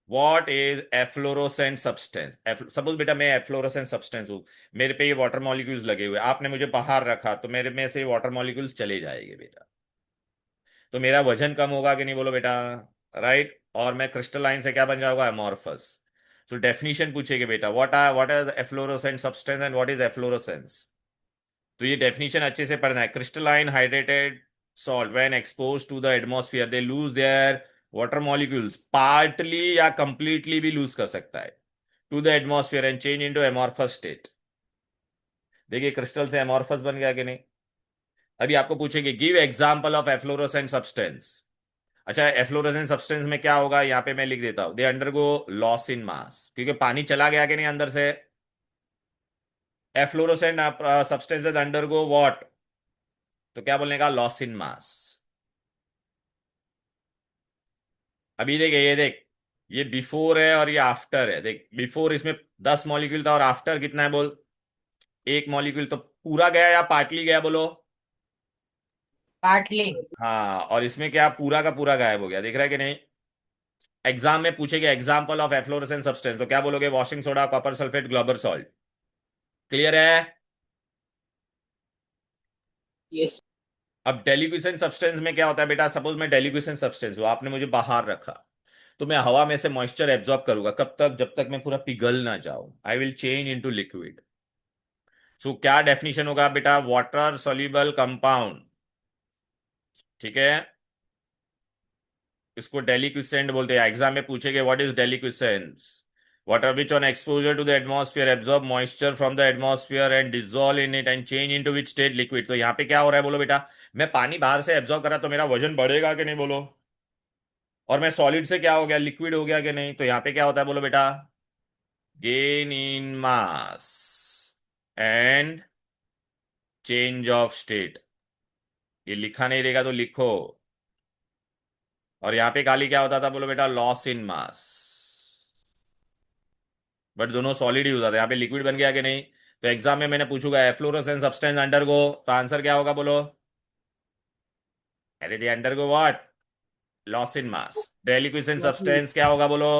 what is efflorescent substance, suppose बेटा मैं एफ्लोरोसेंट सब्सटेंस हूं, मेरे पे ये वाटर मॉलिक्यूल्स लगे हुए, आपने मुझे बाहर रखा तो मेरे में से वाटर मॉलिक्यूल्स चले जाएंगे बेटा, तो मेरा वजन कम होगा कि नहीं बोलो बेटा, राइट, और मैं क्रिस्टलाइन से क्या बन जाऊंगा, एमॉर्फस। तो डेफिनेशन पूछेगा बेटा, what is efflorescent substance and what is efflorescence, तो ये डेफिनेशन अच्छे से पढ़ना है, crystalline hydrated salt when expose to the atmosphere they lose their water molecules, partly या कंप्लीटली भी लूज कर सकता है to the atmosphere and change into amorphous state. देखिए क्रिस्टल से एमॉर्फस बन गया कि नहीं। अभी आपको पूछेंगे give example of efflorescent substance, अच्छा एफ्लोरोसेंट सब्सटेंस में क्या होगा, यहां पे मैं लिख देता हूं, दे अंडरगो लॉस इन मास, क्योंकि पानी चला गया कि नहीं अंदर से, एफ्लोरोसेंट सब्सटेंसेस अंडरगो व्हाट, तो क्या बोलने का, लॉस इन मास। अभी देख ये देख, ये बिफोर है और ये आफ्टर है, देख बिफोर इसमें 10 मॉलिक्यूल था और आफ्टर कितना है बोल, 1 मॉलिक्यूल, तो पूरा गया या पार्टली गया बोलो, पार्टली। हाँ, और इसमें क्या पूरा का पूरा गायब हो गया, देख रहा है कि नहीं। एग्जाम में पूछेगा एग्जाम्पल ऑफ एफ्लोरेसेंट सब्सटेंस, तो क्या बोलोगे, washing soda copper sulphate global salt, clear है। Yes. अब डेलिक्विसेंट सब्सटेंस में क्या होता है बेटा, सपोज मैं डेलिक्विसेंट सब्सटेंस हूं, आपने मुझे बाहर रखा, तो मैं हवा में से मॉइस्चर एब्जॉर्ब करूंगा, कब तक, जब तक मैं पूरा पिघल ना जाऊं, I will change into liquid. So क्या डेफिनेशन होगा बेटा, वाटर सोल्यूबल कंपाउंड, ठीक है, इसको डेलिक्विसेंट बोलते हैं। एग्जाम में पूछेंगे what is deliquescence, water which on exposure to the atmosphere absorb moisture from the atmosphere and dissolve in it and change into which state liquid, तो यहाँ पे क्या हो रहा है बोलो बेटा, मैं पानी बाहर से एब्जॉर्ब करा तो मेरा वजन बढ़ेगा कि नहीं बोलो, और मैं सॉलिड से क्या हो गया, लिक्विड हो गया कि नहीं, तो यहाँ पे क्या होता है बोलो बेटा, gain in mass and change of state, ये लिखा नहीं रहेगा तो लिखो, और यहाँ पे खाली क्या होता था बोलो बेटा, लॉस इन मास, बट दोनों सॉलिड ही होता था, यहाँ पे लिक्विड बन गया कि नहीं। तो एग्जाम में मैंने पूछूंगा एफ्लोरोसेंट सब्सटेंस अंडरगो, तो आंसर क्या होगा बोलो, अरे they undergo what, loss in mass. Deliquescent substance क्या होगा बोलो,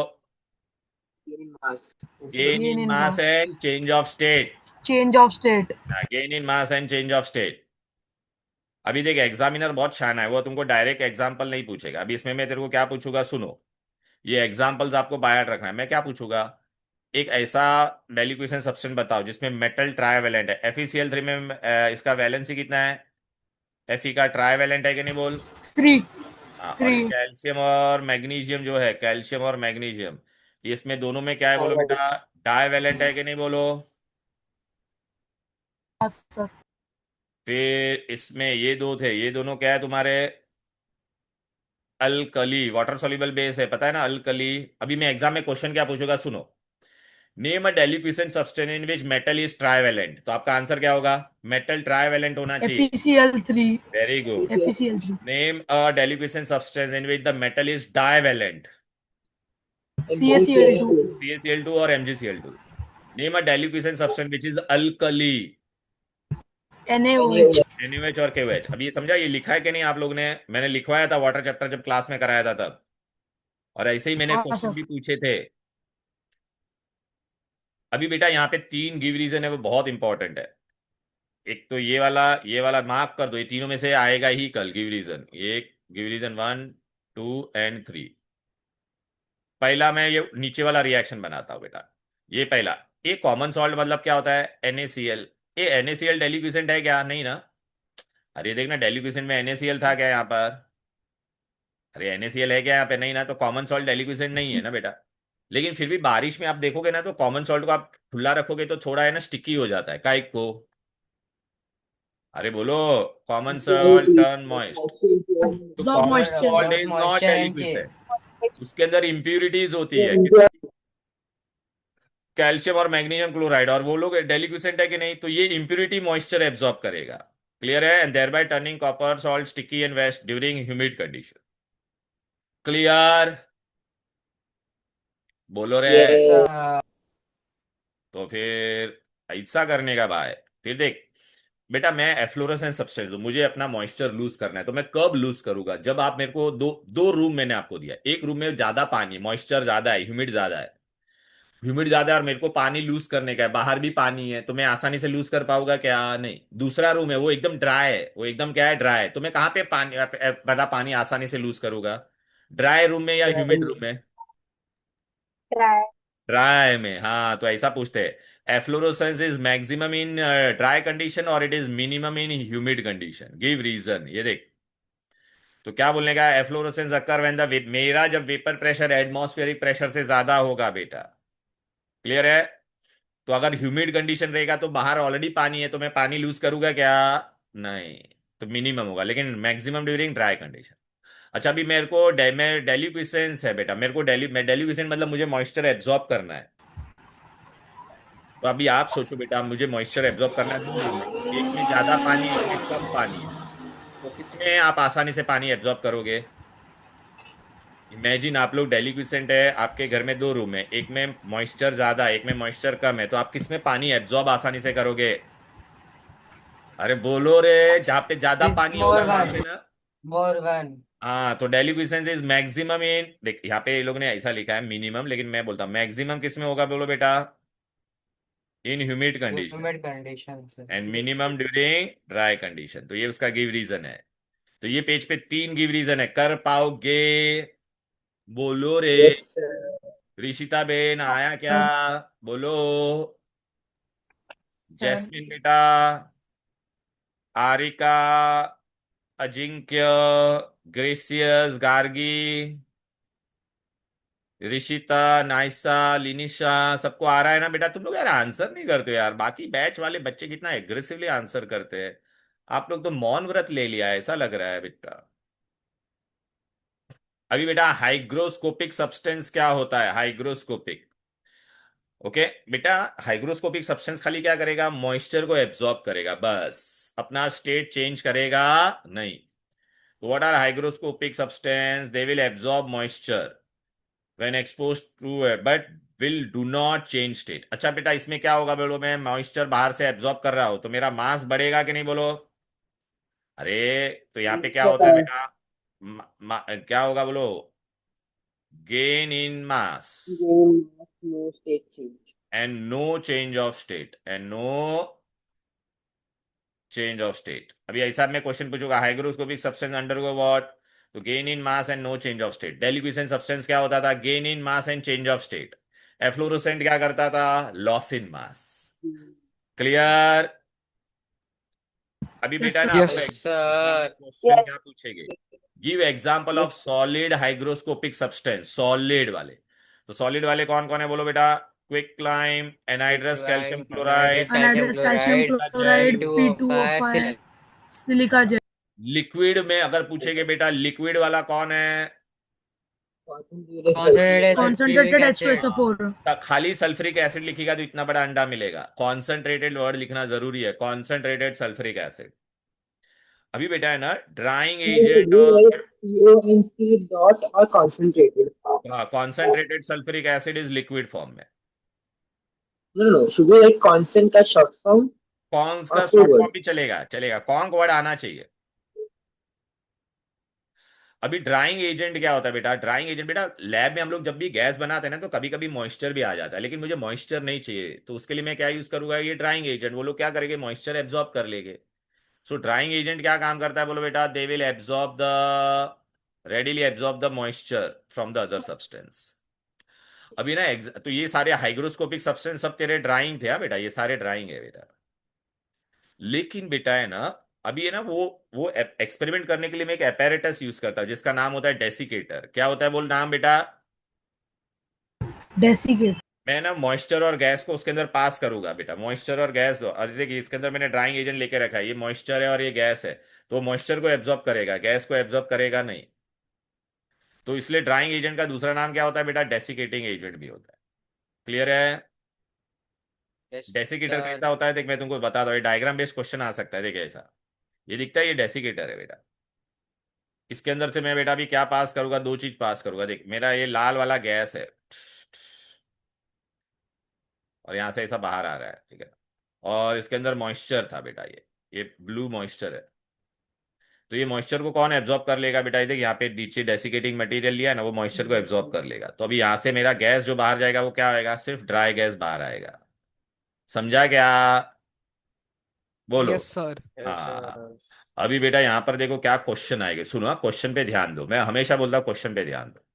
Gain in mass. Gain Gain in in mass mass. and change of state. Change of state. Gain in mass and change of state. अभी देख एग्जामिनर बहुत शाना है, वो तुमको डायरेक्ट एग्जाम्पल नहीं पूछेगा। अभी इसमें मैं तेरे को क्या पूछूंगा सुनो, ये एग्जाम्पल्स आपको बायट रखना है। मैं क्या पूछूंगा, एक ऐसा डेलिक्वेशन सब्सटेंस बताओ जिसमें मेटल ट्राइवेलेंट है। FeCl3 में इसका वैलेंसी कितना है? Fe का ट्राइवेलेंट है कि नहीं बोल। 3. हाँ, और ये 3. कैल्शियम और मैग्नीशियम जो है, कैल्शियम और मैग्नीशियम, इसमें दोनों में क्या है बोलो बेटा? डाइवेलेंट है कि नहीं बोलो। Yes, sir. फिर इसमें ये दो थे, ये दोनों क्या है तुम्हारे? अल्कली, वाटर सॉल्युबल बेस है, पता है ना, अल्कली। अभी मैं एग्जाम में क्वेश्चन क्या पूछूंगा सुनो, name a deliquescent substance in which metal is trivalent, तो आपका आंसर क्या होगा? मेटल ट्राइवेलेंट होना चाहिए। FeCl3. Very good. FeCl3. Name a deliquescent substance in which the metal is divalent. CaCl2. CaCl2 और MgCl2। Name a deliquescent substance which is alkali. NaOH. NaOH और KOH। अब ये समझा, ये लिखा है कि नहीं आप लोग ने? मैंने लिखवाया था वाटर चैप्टर जब क्लास में कराया था तब, और ऐसे ही मैंने हाँ क्वेश्चन सर. भी पूछे थे। अभी बेटा यहाँ पे 3 गिव रीजन है, वो बहुत इंपॉर्टेंट है। एक तो ये वाला मार्क कर दो, ये तीनों में से आएगा ही कल गिव रीजन। एक गिव रीजन 1, 2 एंड 3। पहला मैं ये नीचे वाला रिएक्शन बनाता हूँ बेटा। ये पहला, ये कॉमन सॉल्ट मतलब क्या होता है? NaCl। ये NaCl डेलिक्विसेंट है क्या? नहीं ना। अरे देखना, डेलिक्विसेंट में NaCl था क्या यहाँ पर? अरे NaCl है क्या यहाँ पे? नहीं ना, तो कॉमन सॉल्ट डेलिक्विसेंट नहीं है ना बेटा। लेकिन फिर भी बारिश में आप देखोगे ना, तो कॉमन सॉल्ट को आप खुला रखोगे तो थोड़ा है ना स्टिकी हो जाता है, काइक को। अरे बोलो, कॉमन सॉल्ट टर्न मॉइस्ट। तो Absorb common Sir, moisture. Salt absorb is not moisture and डेलिक्विसेंट, उसके अंदर इंप्यूरिटीज होती है, कैल्शियम और मैग्नीशियम क्लोराइड, और वो लोग डेलिक्विसेंट है कि नहीं, तो ये इंप्यूरिटी मॉइस्चर एब्जॉर्ब करेगा। क्लियर है? And thereby turning copper salt sticky and wet during humid condition. Clear? बोलो रे। yes, Yes. तो फिर ऐसा करने का भाई, फिर देख बेटा, मैं एफ्लोरेसेंस सब्सटेंस हूं, मुझे अपना मॉइस्चर लूज करना है, तो मैं कब लूज करूंगा? जब आप मेरे को दो दो रूम मैंने आपको दिया, एक रूम में ज्यादा पानी, मॉइस्चर ज्यादा है, ह्यूमिड ज्यादा है और मेरे को पानी लूज करने का है, बाहर भी पानी है, तो मैं आसानी से लूज कर पाऊंगा क्या? नहीं। दूसरा रूम है, वो एकदम ड्राई है, वो एकदम क्या है? ड्राई है, तो मैं कहाँ पे पानी बड़ा पानी आसानी से लूज करूंगा? ड्राई रूम में या ह्यूमिड रूम में? ड्राई में। हाँ, तो ऐसा पूछते हैं, efflorescence is maximum in dry condition और it is minimum in humid condition, give reason. ये देख, तो क्या बोलने का? एफ्लोरोसेंस अकर व्हेन द मेरा जब वेपर प्रेशर एटमॉस्फेरिक प्रेशर से ज्यादा होगा बेटा। क्लियर है? तो अगर ह्यूमिड कंडीशन रहेगा तो बाहर ऑलरेडी पानी है, तो मैं पानी लूज करूंगा क्या? नहीं। तो मिनिमम होगा, लेकिन मैक्सिमम ड्यूरिंग ड्राई कंडीशन। अच्छा, अभी मेरे को मैं डेलिक्विसेंस है बेटा, मेरे को डेलिक्विसेंट मतलब मुझे मॉइस्चर एब्जॉर्ब करना है। तो अभी आप सोचो बेटा, मुझे मॉइस्चर एब्जॉर्ब करना है दो रूम में, एक में ज्यादा पानी है, एक में कम पानी है, तो किसमें आप आसानी से पानी एब्जॉर्ब करोगे? इमेजिन आप लोग डेलिक्विसेंट है, आपके घर में दो रूम है, एक में मॉइस्चर ज्यादा है, एक में मॉइस्चर कम है, तो आप किसमें पानी एब्जॉर्ब आसानी से करोगे? अरे बोलो रे, जहां पे ज्यादा with पानी more होगा वहां one, से ना। more one. हाँ, तो डेलिक्विसेंस इज मैक्सिमम इन, देख यहाँ पे ये लोग ने ऐसा लिखा है मिनिमम, लेकिन मैं बोलता हूँ मैक्सिमम किस में होगा बोलो बेटा? इन humid condition Humid conditions. And minimum during dry condition. तो ये उसका गिव रीजन है। तो ये पेज पे 3 गिव रीजन है, कर पाओगे? बोलो रे। Yes, sir. ऋषिता बेन आया क्या? बोलो। Sir. जैस्मिन बेटा, आरिका, अजिंक्य, ग्रेसियस, गार्गी, ऋषिता, नाइसा, लिनिशा, सबको आ रहा है ना बेटा? तुम लोग यार आंसर नहीं करते हो यार, बाकी बैच वाले बच्चे कितना एग्रेसिवली आंसर करते हैं, आप लोग तो मौन व्रत ले लिया है ऐसा लग रहा है बेटा। अभी बेटा, हाइग्रोस्कोपिक सब्सटेंस क्या होता है? हाइग्रोस्कोपिक, ओके बेटा, हाइग्रोस्कोपिक सब्सटेंस खाली क्या करेगा? मॉइस्चर को एब्जॉर्ब करेगा, बस, अपना स्टेट चेंज करेगा नहीं। What are hygroscopic substance? They will absorb moisture when exposed to but will do not change state. अच्छा बेटा, इसमें क्या होगा बोलो, मैं मॉइस्चर बाहर से एब्जॉर्ब कर रहा हूं, तो मेरा मास बढ़ेगा कि नहीं बोलो? अरे, तो यहाँ पे क्या होता है बेटा? क्या होगा बोलो? gain in mass gain mass, no state change. and no change of state and no change of state. अभी ऐसा मैं क्वेश्चन पूछूंगा हाइग्रोस्कोपिक सब्सटेंस अंडरगो व्हाट, तो gain in mass and no change of state. Deliquescent substance क्या होता था, gain in mass and change of state. Efflorescent क्या करता था, लॉस इन मास. क्लियर. अभी Yes, बेटा sir. ना Yes, आपको sir. क्वेश्चन क्या पूछेंगे, give example of Yes. Solid hygroscopic substance. Solid वाले, तो सॉलिड वाले कौन कौन है बोलो बेटा, quicklime, anhydrous calcium chloride, Anhydrous calcium chloride, P2O5, P2O5, silica gel. Liquid में अगर पूछेंगे बेटा लिक्विड वाला कौन है, Concentrated H2SO4. खाली सल्फ्रिक एसिड लिखेगा तो इतना बड़ा अंडा मिलेगा. कॉन्सेंट्रेटेड वर्ड लिखना जरूरी है, कॉन्सेंट्रेटेड सल्फ्रिक एसिड. अभी बेटा है ना ड्राइंग एजेंट और PONC dot or concentrated. Concentrated sulphuric acid is liquid form में. No. Should we like constant का short form? कॉन्स का और शॉर्ट word. फॉर्म भी चलेगा, कॉन्क वर्ड आना चाहिए. अभी ड्राइंग एजेंट क्या होता है बेटा, ड्राइंग एजेंट बेटा लैब में हम लोग जब भी गैस बनाते हैं ना तो कभी कभी मॉइस्चर भी आ जाता है, लेकिन मुझे मॉइस्चर नहीं चाहिए, तो उसके लिए मैं क्या यूज करूंगा, ये ड्राइंग एजेंट. वो लोग क्या करेंगे, मॉइस्चर एब्जॉर्ब कर लेंगे. सो ड्राइंग एजेंट क्या काम करता है बोलो बेटा, दे will absorb the readily absorb the moisture from the other substance. अभी ना तो ये सारे हाइग्रोस्कोपिक सब्सटेंस सब तेरे ड्राइंग थे. हाँ बेटा, ये सारे ड्राइंग है बेटा. लेकिन बेटा है ना, अभी है ना वो एक्सपेरिमेंट करने के लिए मैं एक एपेरेटस यूज करता हूं जिसका नाम होता है डेसिकेटर. क्या होता है बोल नाम बेटा, Desiccate. मैं ना मॉइस्चर और गैस को उसके अंदर पास करूंगा बेटा. मॉइस्चर और गैस दो, अरे देखिए इसके अंदर मैंने ड्राइंग एजेंट लेके रखा है, ये मॉइस्चर है और ये गैस है, तो मॉइस्चर को एब्जॉर्ब करेगा, गैस को एब्जॉर्ब करेगा नहीं. तो इसलिए ड्राइंग एजेंट का दूसरा नाम क्या होता है बेटा, डेसिकेटिंग एजेंट भी होता है. क्लियर है. Yes, desiccator sir. कैसा होता है, देख मैं तुमको बता दो, ये डायग्राम बेस्ड क्वेश्चन आ सकता है. देखिए ऐसा ये दिखता है, ये डेसिकेटर है बेटा. इसके अंदर से मैं बेटा भी क्या पास करूंगा, दो चीज पास करूंगा. देख मेरा ये लाल वाला गैस है और यहां से ऐसा बाहर आ रहा है, ठीक है, और इसके अंदर मॉइस्चर था बेटा, ये ब्लू मॉइस्चर है. तो ये मॉइस्चर को कौन एब्जॉर्ब कर लेगा बेटा, ये देख यहाँ पे नीचे डेसिकेटिंग मटेरियल लिया है ना, वो मॉइस्चर को एब्जॉर्ब कर लेगा. तो अभी यहां से मेरा गैस जो बाहर जाएगा वो क्या आएगा, सिर्फ ड्राई गैस बाहर आएगा. समझा क्या, बोलो. Yes, sir. हाँ. अभी बेटा यहां पर देखो क्या क्वेश्चन आएगा, सुनो क्वेश्चन पे ध्यान दो, मैं हमेशा बोलता हूं क्वेश्चन पे ध्यान दो.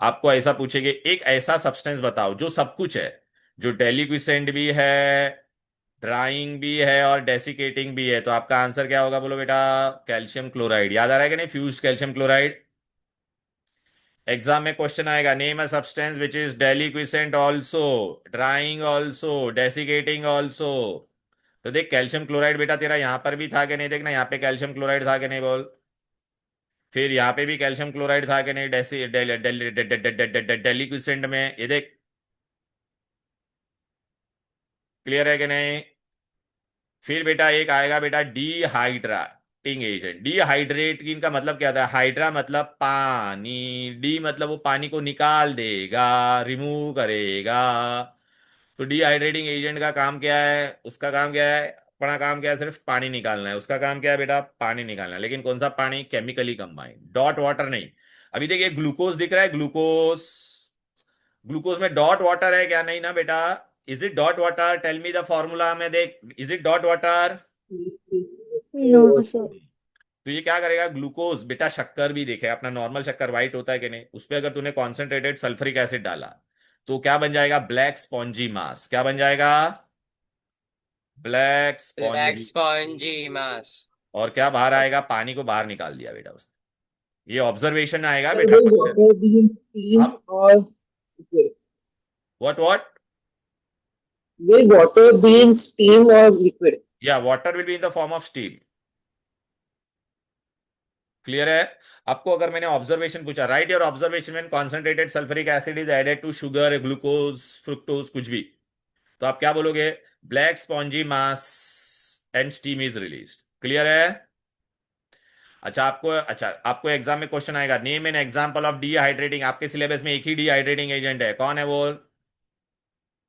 आपको ऐसा पूछेंगे एक ऐसा सब्सटेंस बताओ जो सब कुछ है, जो डेलिक्विसेंट भी है, ड्राइंग भी है और डेसिकेटिंग भी है. तो आपका आंसर क्या होगा बोलो बेटा, कैल्शियम क्लोराइड. याद आ रहा है कि नहीं, फ्यूज्ड कैल्शियम क्लोराइड. एग्जाम में क्वेश्चन आएगा, name a substance which is deliquescent also, drying also, desiccating also. तो देख कैल्शियम क्लोराइड बेटा तेरा यहां पर भी था कि नहीं, देखना यहाँ पे कैल्शियम क्लोराइड था कि नहीं बोल. फिर यहाँ पे भी कैल्शियम क्लोराइड था कि नहीं, डेलिक्विसेंट में, ये देख. क्लियर है कि नहीं. फिर बेटा एक आएगा बेटा डिहाइड्रेटिंग एजेंट. डिहाइड्रेटिंग का मतलब क्या था, हाइड्रा मतलब पानी, डी मतलब वो पानी को निकाल देगा, रिमूव करेगा. तो डिहाइड्रेटिंग एजेंट का काम क्या है, उसका काम क्या है, अपना काम क्या है, सिर्फ पानी निकालना है. उसका काम क्या है बेटा, पानी निकालना है, लेकिन कौन सा पानी, केमिकली कंबाइंड, डॉट वाटर नहीं. अभी देखिए ग्लूकोज दिख रहा है, ग्लूकोज, ग्लूकोज में डॉट वाटर है क्या, नहीं ना बेटा. Is it dot water, tell me the formula में देख, is it dot water. No, sir. तो ये क्या करेगा, ग्लूकोज बेटा शक्कर भी देखे, अपना नॉर्मल शक्कर व्हाइट होता है कि नहीं, उस पर अगर तूने कॉन्सेंट्रेटेड सल्फ्रिक एसिड डाला तो क्या बन जाएगा, ब्लैक स्पॉन्जी मास. क्या बन जाएगा, black Black spongy. spongy mass. और क्या बाहर आएगा, पानी को बाहर निकाल दिया बेटा उसने. ये ऑब्जर्वेशन आएगा Sir, बेटा will question. water be in steam अब or liquid? What, Will water be in steam or liquid? या water will be in the form of steam. Clear है. आपको अगर मैंने ऑब्जर्वेशन पूछा, write your observation when concentrated sulphuric acid is added to sugar, glucose, fructose, कुछ भी, तो आप क्या बोलोगे, black spongy mass and steam is released. Clear है. अच्छा आपको एग्जाम में क्वेश्चन आएगा, name an example of dehydrating. आपके सिलेबस में एक ही डिहाइड्रेटिंग एजेंट है, कौन है वो,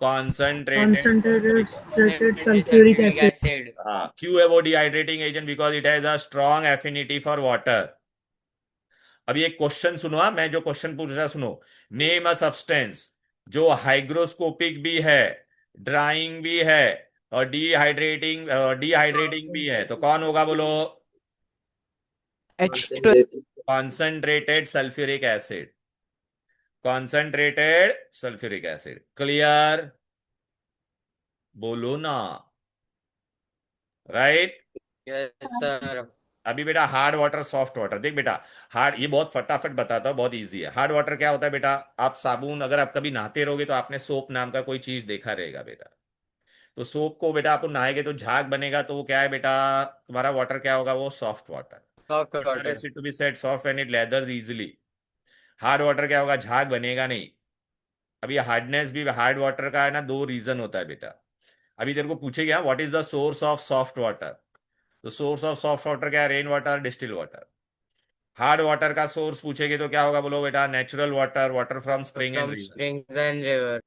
कॉन्सेंट्रेटेड. Concentrated sulfuric acid. क्यों है वो dehydrating agent, because it has a strong affinity for water. अभी एक क्वेश्चन सुनो, हाँ, मैं जो क्वेश्चन पूछ रहा सुनो। नेम अ सब्सटेंस जो हाइग्रोस्कोपिक भी है, ड्राइंग भी है, और डिहाइड्रेटिंग भी है, तो कौन होगा बोलो? H2. Concentrated sulphuric acid. Concentrated sulphuric acid. Clear? बोलो ना। राइट। Yes, sir. अभी बेटा हार्ड वाटर सॉफ्ट वाटर देख बेटा। हार्ड, ये बहुत फटाफट बताता हूँ, बहुत इजी है। हार्ड वाटर क्या होता है बेटा? आप साबुन, अगर आप कभी नहाते रहोगे तो आपने सोप नाम का कोई चीज देखा रहेगा बेटा। तो सोप को बेटा आप नहाएंगे तो झाग बनेगा, तो वो क्या है बेटा? तुम्हारा वाटर क्या होगा? वो soft water. Soft water water. Acid to be set soft and it lathers easily. Hard water क्या होगा? झाग बनेगा नहीं। अभी हार्डनेस भी हार्ड वाटर का है ना, दो रीजन होता है बेटा। अभी तेरे को पूछेगा what is the source of soft water. तो सोर्स ऑफ सॉफ्ट वाटर क्या है? Rain water, distil water. Hard water का सोर्स पूछेगे तो क्या होगा बोलो बेटा? Natural water, water from spring and From river. springs and river.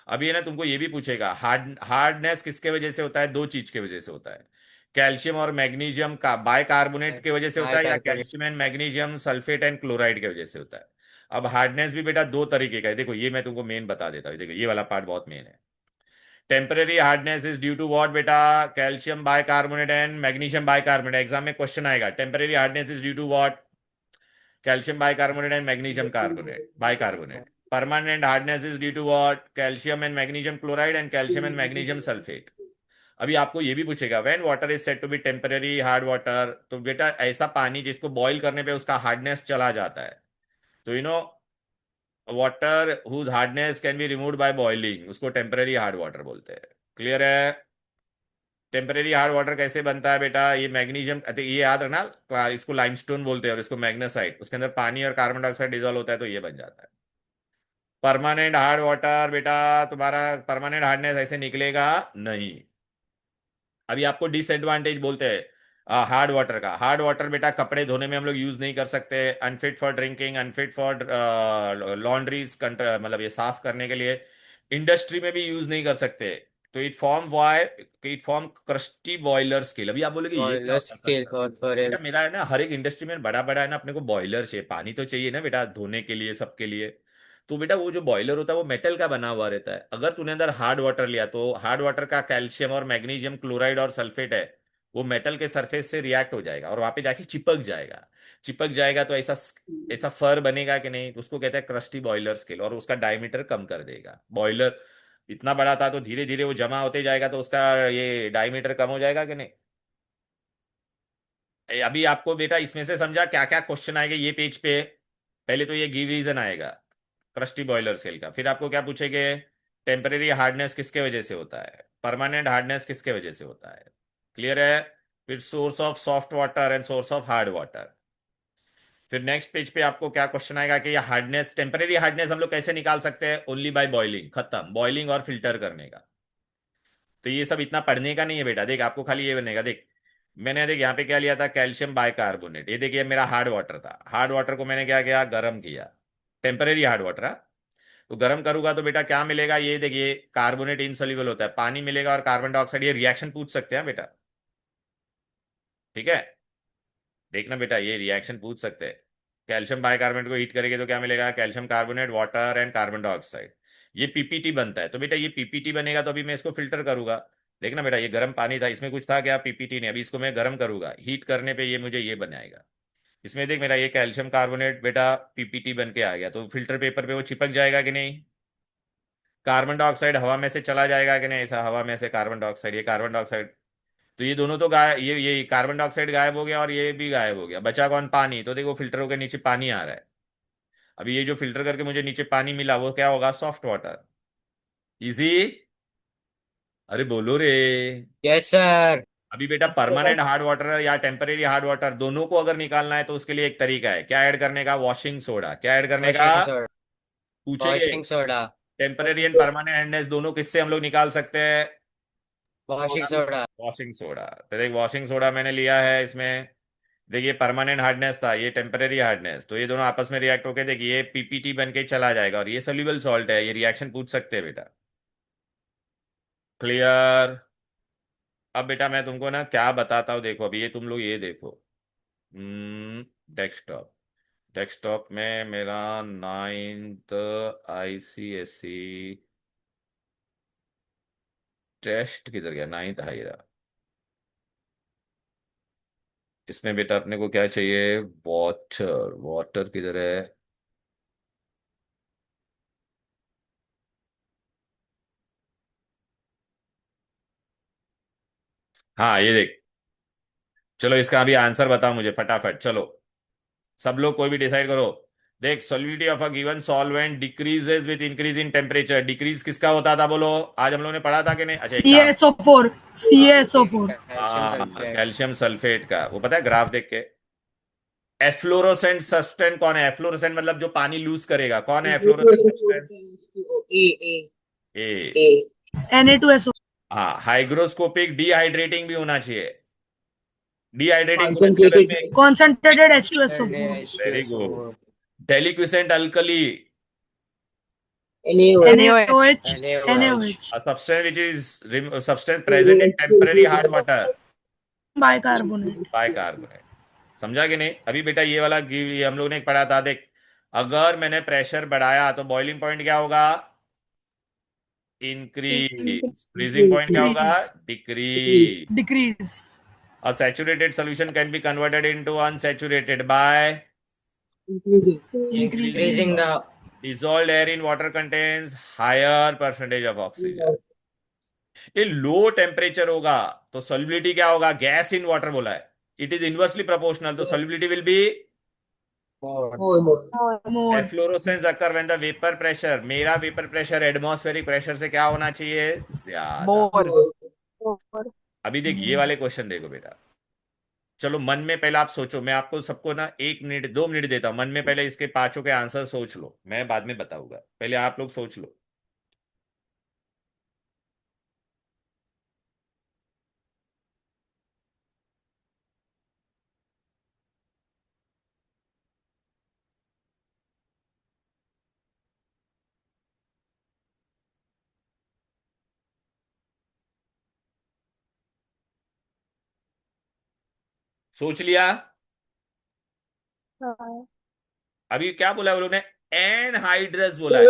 अभी है ना, तुमको ये भी पूछेगा हार्डनेस किसके वजह से होता है? दो चीज के वजह से होता है। कैल्शियम और मैग्नीशियम का बाइकार्बोनेट के वजह से होता है, या Bicarbonate. Calcium and magnesium sulphate and chloride के वजह से होता है। अब हार्डनेस भी बेटा दो तरीके का है, देखो ये मैं तुमको मेन बता देता हूँ, देखो ये वाला पार्ट बहुत मेन है। Temporary hardness is due to what बेटा? Calcium bicarbonate and magnesium bicarbonate. Exam में क्वेश्चन आएगा, temporary hardness is due to what? Calcium bicarbonate and magnesium carbonate bicarbonate. Permanent hardness is due to what? Calcium and magnesium chloride and calcium and magnesium sulphate. अभी आपको ये भी पूछेगा when water is said to be temporary hard water, तो बेटा ऐसा पानी जिसको बॉईल करने पे उसका हार्डनेस चला जाता है। तो water whose hardness can be removed by boiling, उसको टेम्पररी हार्ड वाटर बोलते हैं। क्लियर है? टेम्परेरी हार्ड वाटर कैसे बनता है बेटा? ये मैग्नीशियम, ये याद रखना, इसको लाइमस्टोन बोलते हैं और इसको मैग्नेसाइट, उसके अंदर पानी और कार्बन डाइऑक्साइड डिजोल्व होता है तो ये बन जाता है। परमानेंट हार्ड वाटर बेटा, तुम्हारा परमानेंट हार्डनेस ऐसे निकलेगा नहीं। अभी आपको डिसएडवांटेज बोलते हैं हार्ड वाटर का। हार्ड वाटर बेटा कपड़े धोने में हम लोग यूज नहीं कर सकते, unfit for drinking, unfit for laundries, मतलब ये साफ करने के लिए। इंडस्ट्री में भी यूज नहीं कर सकते। तो it form crusty boiler scale. अभी आप बोलोगे ये क्या Boiler होता है scale crusty? for बेटा it. मेरा है ना, हर एक इंडस्ट्री में बड़ा बड़ा है ना, अपने को बॉयलर चाहिए, पानी तो चाहिए ना बेटा धोने के लिए, सबके लिए। तो बेटा वो जो बॉयलर होता है वो मेटल का बना हुआ रहता है। अगर तूने अंदर हार्ड वाटर लिया तो हार्ड वाटर का कैल्शियम और मैग्नीशियम क्लोराइड और सल्फेट है, वो मेटल के सरफेस से रिएक्ट हो जाएगा और वहां पे जाके चिपक जाएगा। चिपक जाएगा तो ऐसा ऐसा फर बनेगा कि नहीं, तो उसको कहते हैं क्रस्टी बॉयलर स्केल, और उसका डायमीटर कम कर देगा। बॉयलर इतना बड़ा था तो धीरे धीरे वो जमा होते जाएगा तो उसका ये डायमीटर कम हो जाएगा कि नहीं। अभी आपको बेटा इसमें से समझा क्या क्या क्वेश्चन आएंगे ये पेज पे? पहले तो ये गिव रीजन आएगा क्रस्टी बॉयलर सेल का, फिर आपको क्या पूछेंगे? टेम्परेरी हार्डनेस किसके वजह से होता है, परमानेंट हार्डनेस किसके वजह से होता है। क्लियर है? फिर source of soft water and source of hard water. फिर नेक्स्ट पेज पे आपको क्या क्वेश्चन आएगा कि ये हार्डनेस, टेम्परेरी हार्डनेस हम लोग कैसे निकाल सकते हैं? ओनली बाय बॉइलिंग, खत्म, बॉइलिंग और फिल्टर करने का। तो ये सब इतना पढ़ने का नहीं है बेटा, देख आपको खाली ये बनेगा, देख मैंने देख यहाँ पे क्या लिया था? Calcium bicarbonate. ये देखिए मेरा हार्ड वाटर था, हार्ड वाटर को मैंने क्या किया? गर्म किया। Temporary hard water. तो गर्म करूंगा तो बेटा क्या मिलेगा? ये देखिए कार्बोनेट इनसॉल्युबल होता है, पानी मिलेगा और कार्बन डाइऑक्साइड। ये रिएक्शन पूछ सकते हैं बेटा, ठीक है? देखना बेटा ये रिएक्शन पूछ सकते हैं। कैल्शियम बाइकार्बोनेट को हीट करेंगे तो क्या मिलेगा? Calcium carbonate, water and carbon dioxide. ये पीपीटी बनता है। तो बेटा ये पीपीटी बनेगा तो अभी मैं इसको फिल्टर करूंगा। देखना बेटा ये गर्म पानी था, इसमें कुछ था क्या? पीपीटी नहीं। अभी इसको मैं गर्म करूंगा, हीट करने पे ये मुझे ये बनाएगा। इसमें देख मेरा ये कैल्शियम कार्बोनेट बेटा पीपीटी बन के आ गया, तो फिल्टर पेपर पे वो चिपक जाएगा कि नहीं? कार्बन डाइऑक्साइड हवा में से चला जाएगा कि नहीं? ऐसा हवा में से कार्बन डाइऑक्साइड, ये कार्बन डाइऑक्साइड, तो ये दोनों तो गायब, ये कार्बन डाइऑक्साइड गायब हो गया और ये भी गायब हो गया। बचा कौन? पानी। तो देखो फिल्टरों के नीचे पानी आ रहा है। अभी ये जो फिल्टर करके मुझे नीचे पानी मिला वो क्या होगा? Soft water. इजी? अरे बोलो रे। Yes, sir. अभी बेटा परमानेंट हार्ड वाटर या टेम्परेरी हार्ड वाटर दोनों को अगर निकालना है तो उसके लिए एक तरीका है, क्या ऐड करने का? Washing soda. क्या ऐड करने का? Washing soda. पूछेंगे। Washing soda. Temporary and permanent hardness दोनों किससे हम लोग निकाल सकते हैं? Washing soda. Washing soda. तो देख वॉशिंग सोडा मैंने लिया है इसमें। देखिए परमानेंट हार्डनेस था, ये टेम्परेरी हार्डनेस, तो ये दोनों आपस में रिएक्ट होकर देखिए ये पीपीटी बन के चला जाएगा और ये सोल्यूबल सॉल्ट है, ये रिएक्शन पूछ सकते हैं बेटा। क्लियर? अब बेटा मैं तुमको ना क्या बताता हूँ, देखो अभी ये तुम लोग ये देखो। डेस्कटॉप। डेस्कटॉप में मेरा 9th ICSE टेस्ट किधर गया? 9th आ ही रहा। इसमें बेटा अपने को क्या चाहिए? वाटर। वाटर किधर है? हाँ, ये देख। चलो इसका अभी आंसर बता मुझे फटाफट। चलो सब लोग कोई भी डिसाइड करो। देख, solubility of a given solvent decreases with increase in temperature. Decrease किसका होता था बोलो? आज हम लोगों ने पढ़ा था कि नहीं? अच्छा, एक काम। CaSO4. CaSO4. Calcium sulphate. Calcium sulphate का वो पता है? ग्राफ देख के। एफ्लोरोसेंट सब्सटेंस कौन है? एफ्लोरोसेंट मतलब जो पानी लूज करेगा। कौन है एफ्लोरोसेंट सब्सटेंस? ए। Na2SO. हाँ, हाइग्रोस्कोपिक डिहाइड्रेटिंग भी होना चाहिए। डिहाइड्रेटिंग पूरे सिलेबस Concentrated में। Concentrated H2SO4. Very good. Deliquescent alkali. NaOH. NaOH. NaOH. NaOH. A substance which is substance present in temporary hard water. Bicarbonate. Bicarbonate. समझा कि नहीं? अभी बेटा ये वाला ये हम लोग ने पढ़ा था। देख, अगर मैंने प्रेशर बढ़ाया तो बॉइलिंग पॉइंट क्या होगा? इंक्रीज। फ्रीजिंग पॉइंट क्या होगा? Decrease. Decrease. A saturated solution can be converted into unsaturated by Increasing. Increasing the dissolved air in water contains higher percentage of oxygen. ये लो टेम्परेचर होगा तो सॉल्युबिलिटी क्या होगा? गैस इन वाटर बोला है। इट इज इनवर्सली प्रोपोर्शनल, तो solubility will be more. More. Efflorescence occur when the vapour pressure. मेरा वेपर प्रेशर एटमॉस्फेरिक प्रेशर से क्या होना चाहिए? ज्यादा। अभी देख ये वाले क्वेश्चन देखो बेटा। चलो मन में पहले आप सोचो। मैं आपको सबको ना 1 मिनट 2 मिनट देता हूं। मन में पहले इसके पांचों के आंसर सोच लो, मैं बाद में बताऊंगा। पहले आप लोग सोच लो। सोच लिया? अभी क्या बोला है वो लोग ने? एनहाइड्रस बोला है।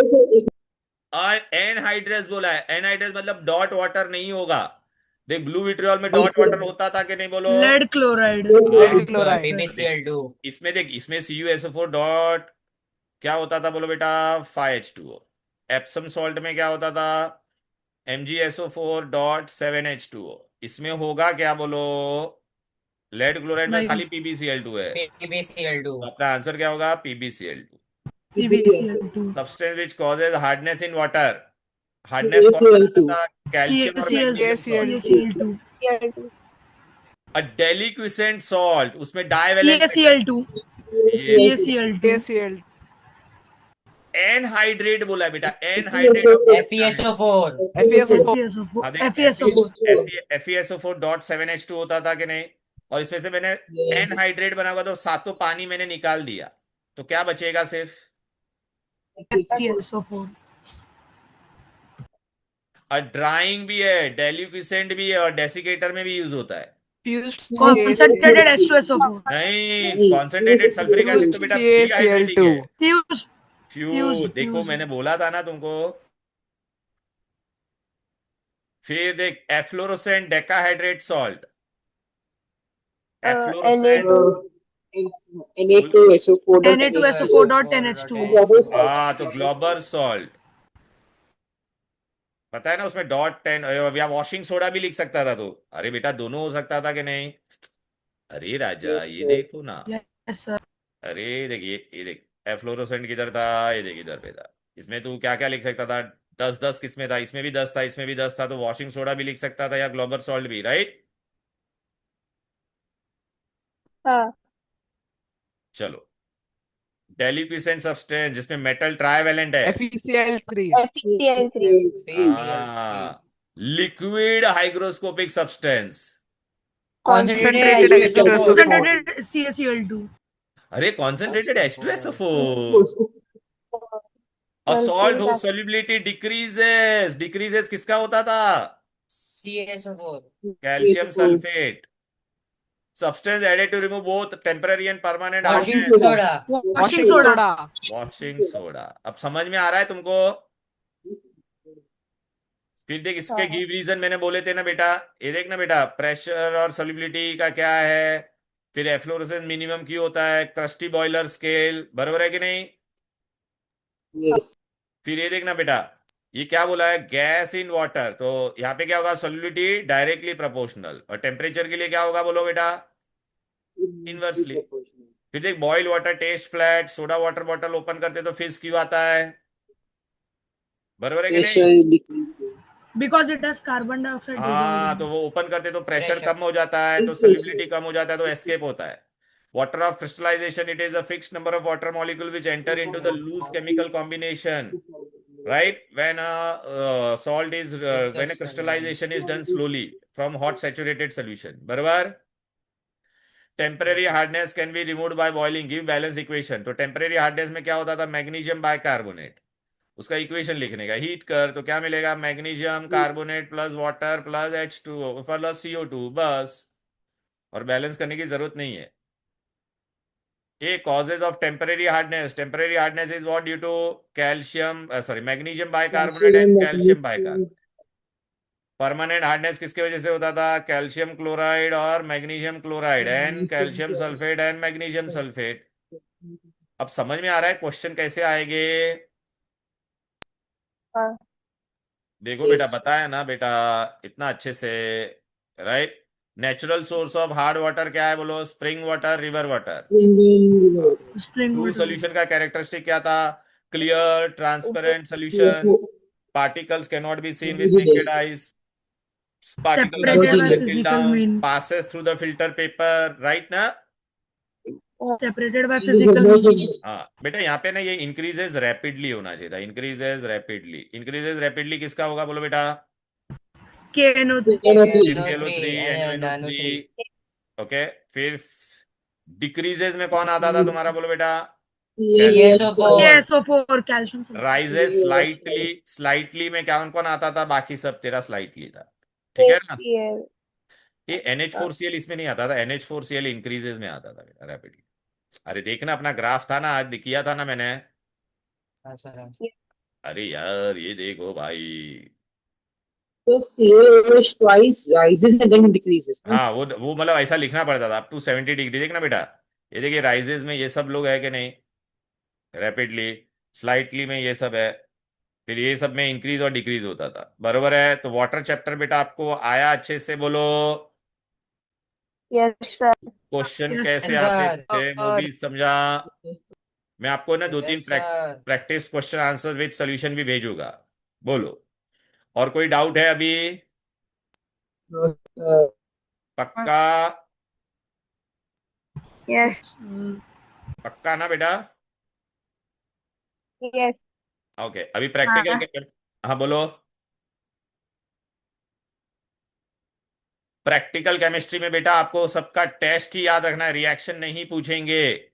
एनहाइड्रस बोला है। एनहाइड्रस मतलब डॉट वाटर नहीं होगा। देख, ब्लू विट्रियोल में डॉट वाटर होता था कि नहीं बोलो? Lead chloride. हाँ। PbCl2. इसमें देख, इसमें CuSO4 डॉट क्या होता था बोलो बेटा? 5H2O। एप्सम सॉल्ट में क्या होता था? MgSO4 dot 7H2O। इसमें होगा क्या बोलो? लेड क्लोराइड में Like खाली PbCl2 है। PbCl2. तो अपना आंसर क्या होगा? PbCl2। PbCl2. Substance which causes hardness in water. Hardness कौन बनाता था? कैल्शियम और मैग्नीशियम सॉल्ट। CaCl2. अ डेलिक्विसेंट सॉल्ट, उसमें डाइवेलेंट CaCl2. CaCl2. एनहाइड्रेट बोला है बेटा। Anhydride of FeSO4. FeSO4. FeSO4. FeSO4 dot 7H2 होता था कि नहीं? और इसमें से मैंने एनहाइड्रेट बना हुआ तो सातों पानी मैंने निकाल दिया, तो क्या बचेगा? सिर्फ FeSO4. और ड्राइंग भी है, डेलिक्विसेंट भी है और डेसिकेटर में भी यूज होता है। Concentrated H2SO4. नहीं, कॉन्सेंट्रेटेड सल्फ्यूरिक एसिड तो बेटा डिहाइड्रेटिंग है। Fused. फ्यूज। देखो Fused. मैंने बोला था ना तुमको। फिर देख, efflorescent decahydrate salt. Efflorescent Na2SO4. Na2SO4 dot 10H2O. हाँ, तो ग्लोबर सॉल्ट पता है ना, उसमें डॉट 10 या वॉशिंग सोडा भी लिख सकता था। तो अरे बेटा दोनों हो सकता था कि नहीं? अरे राजा, ये देखो ना। Yes, sir. अरे देख, ये देख, एफ्लोरोसेंट किधर था? ये देख इधर पे था। इसमें तू क्या क्या लिख सकता था? 10 10 किसमें था? इसमें भी 10 था, इसमें भी 10 था। तो वॉशिंग सोडा भी लिख सकता था या ग्लोबर सॉल्ट भी, राइट? चलो, डेलिक्विसेंट सब्सटेंस जिसमें मेटल ट्राइवेलेंट है। हाँ, liquid hygroscopic substance. Concentrated H2SO4. Concentrated CaCl2. अरे कॉन्सेंट्रेटेड H2SO4। और सॉल्ट हो सॉल्युबिलिटी डिक्रीजेस। डिक्रीजेस किसका होता था? CaSO4. Calcium sulphate. Substance added to remove both temporary and permanent Washing hardness. soda. Washing soda. Washing soda. अब समझ में आ रहा है तुमको? फिर देख, इसके गिव रीजन मैंने बोले थे ना बेटा, ये देख ना बेटा, प्रेशर और सॉल्युबिलिटी का क्या है, फिर एफ्लोरेसेंस मिनिमम क्यों होता है, क्रस्टी बॉयलर स्केल, बराबर है कि नहीं? Yes. फिर ये देखना बेटा, ये क्या बोला है, गैस इन वाटर, तो यहाँ पे क्या होगा, सॉल्युबिलिटी डायरेक्टली प्रोपोर्शनल, और टेम्परेचर के लिए क्या होगा बोलो बेटा, इनवर्सली। Proportional. फिर देख, boil water taste flat, soda water bottle open करते तो फिश क्यों आता है, बराबर है कि नहीं? Pressure decreases. Because it has carbon dioxide हाँ, dissolved in तो it. वो ओपन करते तो प्रेशर Pressure. कम हो जाता है, तो सॉल्युबिलिटी कम हो जाता है, तो एस्केप होता है। Water of crystallisation, it is a fixed number of water molecule which enter into the loose chemical combination, right? When a salt is when a Just crystallization is done slowly from hot saturated solution, बराबर? Temporary hardness can be removed by boiling, give balance equation. तो टेम्परेरी हार्डनेस में क्या होता था, मैग्नीशियम बाय कार्बोनेट, उसका इक्वेशन लिखने का, हीट कर तो क्या मिलेगा, magnesium carbonate plus water plus H2O plus CO2, बस। और बैलेंस करने की जरूरत नहीं है। ये causes of temporary hardness, temporary hardness is what, due to calcium magnesium bicarbonate and calcium bicarbonate। Permanent hardness किसके वजह से होता था, कैल्शियम क्लोराइड और magnesium chloride and calcium sulphate and magnesium sulphate. अब समझ में आ रहा है क्वेश्चन कैसे आएंगे? हाँ। देखो बेटा, Yes. बताया ना बेटा इतना अच्छे से, right? Natural source of hard water क्या है बोलो, spring water, river water. Spring true water. Solution का कैरेक्टरिस्टिक क्या था, clear transparent solution, particles cannot be seen with naked eyes, particle does Separated not by settle physical down, mean. passes through the filter paper, right ना? Separated by physical mean. हाँ बेटा, यहाँ पे ना ये इंक्रीजेज रैपिडली होना चाहिए था, इंक्रीजेज रैपिडली। इंक्रीजेज रैपिडली किसका होगा बोलो बेटा, KNO3. KClO3 and NaNO3, okay. फिर डिक्रीजेज में कौन आता था तुम्हारा बोलो बेटा, CSO4. KSO4. Calcium sulfate. Rises slightly, slightly में कौन कौन आता था, बाकी सब तेरा स्लाइटली था, ठीक है ना? ये NH4Cl इसमें नहीं आता था, NH4Cl इंक्रीजेज में आता था बेटा रैपिडली। अरे देखना, अपना ग्राफ था ना, आज किया था ना मैंने। हाँ सर। अरे यार ये देखो भाई, So CaOH twice rises and then decreases. No? हाँ वो मतलब ऐसा लिखना पड़ता था, अप टू 70 डिग्री। देखना बेटा, ये देखिए राइजेस में ये सब लोग है कि नहीं, रैपिडली, स्लाइटली में ये सब है, फिर ये सब में इंक्रीज और डिक्रीज होता था, बरोबर है? तो वाटर चैप्टर बेटा आपको आया अच्छे से बोलो, Yes, sir. क्वेश्चन Yes, कैसे sir. आते थे वो भी समझा। मैं आपको ना 2-3 Yes, sir. Practice question answer with solution भी भेजूंगा, बोलो। और कोई डाउट है अभी? पक्का? Yes. पक्का ना बेटा? Yes. ओके, अभी प्रैक्टिकल हाँ बोलो। प्रैक्टिकल केमिस्ट्री में बेटा आपको सबका टेस्ट ही याद रखना है, रिएक्शन नहीं पूछेंगे।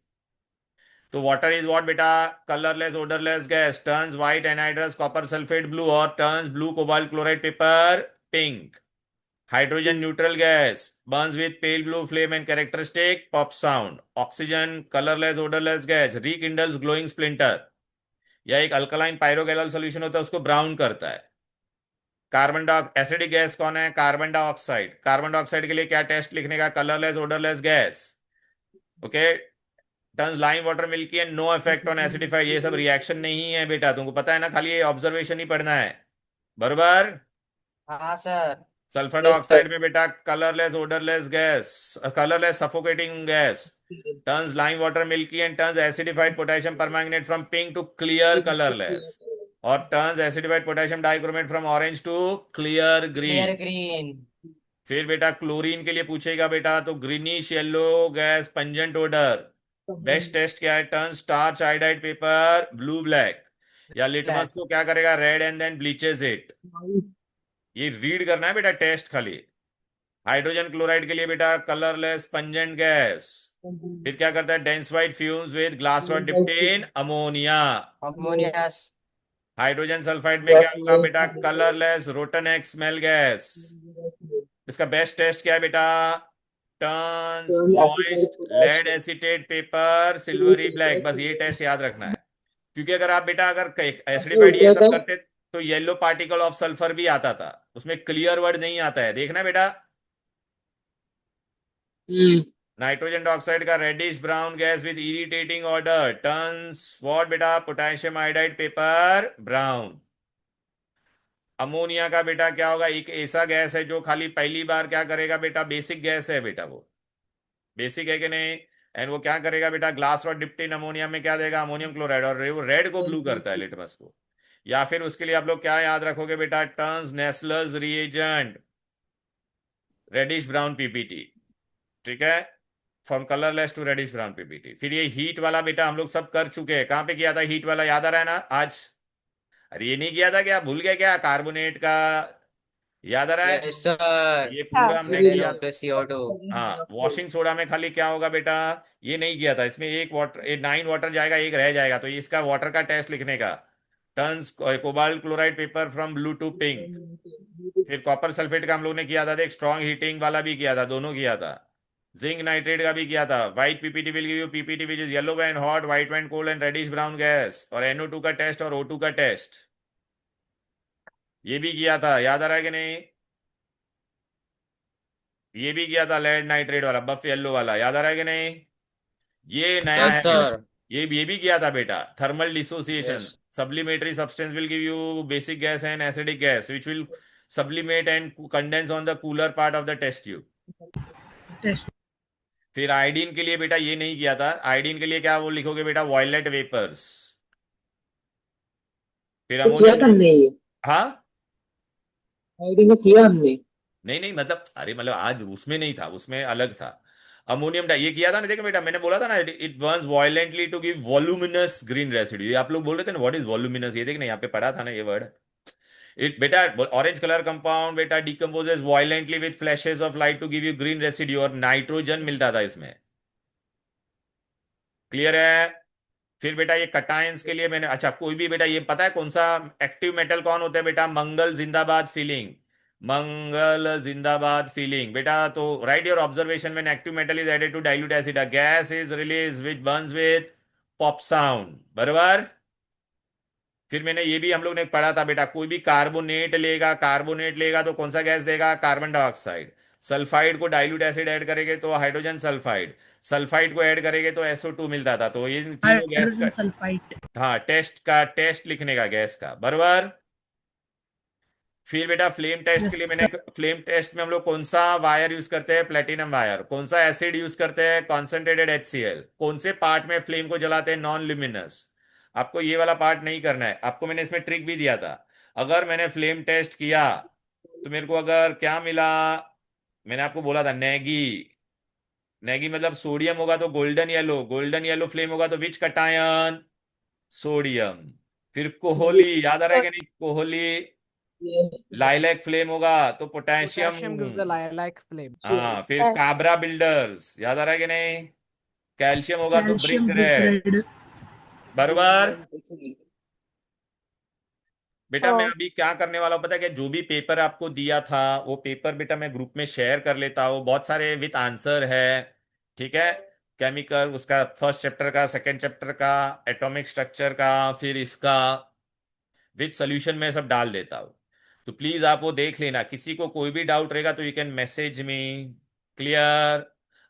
तो वाटर इज व्हाट बेटा, colourless odourless gas, turns white anhydrous copper sulphate blue और turns blue cobalt chloride paper pink. Hydrogen neutral gas, burns with pale blue flame and characteristic pop sound. Oxygen, colourless odourless gas, rekindles glowing splinter, या एक अल्कलाइन पायरोगैलल सॉल्यूशन होता है उसको ब्राउन करता है। कार्बन डाइऑक्साइड, एसिडिक गैस कौन है, कार्बन डाइऑक्साइड। कार्बन डाइऑक्साइड के लिए क्या टेस्ट लिखने का, colourless odourless gas, okay. Turns lime water milky and no effect on acidified. ये सब रिएक्शन नहीं है बेटा, तुमको पता है ना, खाली ये ऑब्जर्वेशन ही पढ़ना है, बरोबर? हाँ सर। सल्फर डाइऑक्साइड में बेटा colourless odourless gas, colourless suffocating gas, turns lime water milky and turns acidified potassium permanganate from pink to clear colourless, और turns acidified potassium dichromate from orange to clear Clear green. green. फिर बेटा क्लोरीन के लिए पूछेगा बेटा, तो greenish yellow gas, pungent odour. Best test क्या है, turn starch iodide paper blue black, या लिटमस Black. को क्या करेगा, red and then bleaches it. ये रीड करना है बेटा टेस्ट खाली। हाइड्रोजन क्लोराइड के लिए बेटा कलरलेस पंजेंट गैस, फिर क्या करता है, dense white fumes with glass rod dipped in ammonia. Ammonia. Hydrogen sulphide में क्या होगा बेटा, colourless rotten eggs smell gas. इसका बेस्ट टेस्ट क्या है बेटा, turns Turns moist acetate lead potassium. Acetate paper silvery black, बस ये टेस्ट याद रखना है। क्योंकि अगर आप बेटा अगर एसिडिफाइड ये क्या सब था? करते तो येलो पार्टिकल ऑफ सल्फर भी आता था, उसमें क्लियर वर्ड नहीं आता है, देखना बेटा। हम्म नाइट्रोजन डाइऑक्साइड का reddish brown gas with irritating odour turns what बेटा, potassium iodide paper brown. Ammonia का बेटा क्या होगा, एक ऐसा गैस है जो खाली पहली बार क्या करेगा बेटा, बेसिक गैस है बेटा, वो बेसिक है कि नहीं। एंड वो क्या करेगा बेटा, ग्लास और डिप्टी अमोनिया में क्या देगा, अमोनियम क्लोराइड, और वो रेड को ब्लू करता है लिटमस को। या फिर उसके लिए आप लोग क्या याद रखोगे बेटा, turns Nessler's reagent reddish brown PPT, ठीक है, from colourless to reddish brown PPT. फिर ये हीट वाला बेटा हम लोग सब कर चुके हैं, कहां पे किया था हीट वाला, याद आ रहा है ना आज। अरे ये नहीं किया था क्या, भूल गए क्या, कार्बोनेट का, याद आ रहा है। Yes, sir. ये पूरा हमने किया। H2O plus CO2. हाँ, वॉशिंग सोडा में खाली क्या होगा बेटा, ये नहीं किया था, इसमें एक वाटर, 9 वाटर जाएगा, एक रह जाएगा, तो इसका वाटर का टेस्ट लिखने का, turns cobalt chloride paper from blue to pink. फिर कॉपर सल्फेट का हम लोग ने किया था, एक स्ट्रॉन्ग हीटिंग वाला भी किया था, दोनों किया था। जिंक नाइट्रेट का भी किया था। White PPT will give you PPT which is yellow and hot, white and cold and reddish brown gas, और NO2 का टेस्ट और O2 का टेस्ट, ये भी किया था, याद आ रहा है कि नहीं। ये भी किया था लेड नाइट्रेट वाला, बफ येलो वाला, याद आ रहा है कि नहीं। ये नया Yes, है बेटा, sir. ये भी किया था बेटा, thermal dissociation, Yes. Sublimatory substance will give you basic gas and acidic gas which will sublimate and condense on the cooler part of the test tube. Test. फिर आयोडीन के लिए बेटा ये नहीं किया था, आयोडीन के लिए क्या वो लिखोगे बेटा, वॉयलेट वेपर्स। फिर से किया था अमोनियम, हमने ये हाँ आईडी में किया हमने नहीं नहीं, मतलब अरे मतलब आज उसमें नहीं था, उसमें अलग था। अमोनियम डाई ये किया था ना, देखो बेटा मैंने बोला था ना, it burns violently to give voluminous green residue. ये आप लोग बोल रहे थे ना व्हाट इज वॉल्यूमिनस, ये देखना यहाँ पे पढ़ा था ना ये वर्ड। इट बेटा ऑरेंज कलर कंपाउंड बेटा decomposes violently with flashes of light to give you green residue, और नाइट्रोजन मिलता था इसमें, क्लियर है। फिर बेटा ये कटायंस के लिए मैंने, अच्छा कोई भी बेटा ये पता है कौन सा एक्टिव मेटल कौन होता है बेटा, मंगल जिंदाबाद फीलिंग, मंगल जिंदाबाद फीलिंग बेटा। तो write your observation when active metal is added to dilute acid a gas is release which burns with pop sound, बराबर। फिर मैंने ये भी हम लोग ने पढ़ा था बेटा, कोई भी कार्बोनेट लेगा तो कौन सा गैस देगा, कार्बन डाइऑक्साइड। सल्फाइड को डाइल्यूट एसिड ऐड करेंगे तो हाइड्रोजन सल्फाइड, सल्फाइड को ऐड करेंगे तो SO2 मिलता था। तो ये तीनों गैस का, हाइड्रोजन सल्फाइड। हाँ टेस्ट लिखने का गैस का, बराबर। फिर बेटा फ्लेम टेस्ट के यस लिए मैंने, सर। फ्लेम टेस्ट में हम लोग कौन सा वायर यूज करते हैं, प्लेटिनम वायर। कौन सा एसिड यूज करते हैं, कॉन्सेंट्रेटेड HCl। कौन से पार्ट में फ्लेम को जलाते हैं, नॉन ल्यूमिनस। आपको ये वाला पार्ट नहीं करना है, आपको मैंने इसमें ट्रिक भी दिया था। अगर मैंने फ्लेम टेस्ट किया तो मेरे को अगर क्या मिला, मैंने आपको बोला था नेगी, नेगी मतलब सोडियम होगा तो golden yellow, golden yellow flame होगा तो विच कटायन, सोडियम। फिर कोहली, याद आ रहा है कि नहीं, कोहली लाइलैक फ्लेम होगा तो potassium. Potassium gives the lilac flame. हाँ, फिर काबरा बिल्डर्स, याद आ रहा है कि नहीं, कैल्शियम होगा तो brick calcium brick red, red. बराबर। बेटा मैं अभी क्या करने वाला हूं पता है कि जो भी पेपर आपको दिया था वो पेपर बेटा मैं ग्रुप में शेयर कर लेता हूँ, बहुत सारे विथ आंसर है, ठीक है। केमिकल उसका फर्स्ट चैप्टर का, सेकंड चैप्टर का, एटॉमिक स्ट्रक्चर का, फिर इसका विथ सोल्यूशन में सब डाल देता हूँ। तो प्लीज आप वो देख लेना, किसी को कोई भी डाउट रहेगा तो you can message me, clear.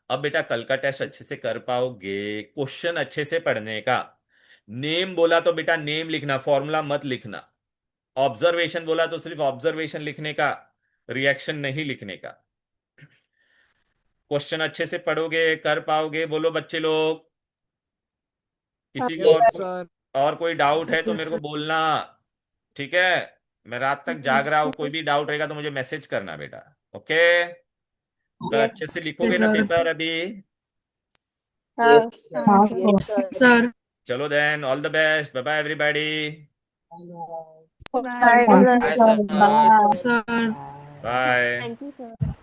अब बेटा कल का टेस्ट अच्छे से कर पाओगे, क्वेश्चन अच्छे से पढ़ने का। नेम बोला तो बेटा नेम लिखना, फॉर्मूला मत लिखना। ऑब्जर्वेशन बोला तो सिर्फ ऑब्जर्वेशन लिखने का, रिएक्शन नहीं लिखने का। क्वेश्चन अच्छे से पढ़ोगे, कर पाओगे, बोलो बच्चे लोग। किसी को Yes, sir. और कोई डाउट है तो यस मेरे को सर। बोलना, ठीक है। मैं रात तक जाग रहा हूं, कोई भी डाउट रहेगा तो मुझे मैसेज करना बेटा, ओके। कल अच्छे से लिखोगे ना सर। पेपर अभी। Yes, sir. सर। चलो then, all the best, bye bye everybody, bye Bye, sir. Sir. Bye. Thank you, sir.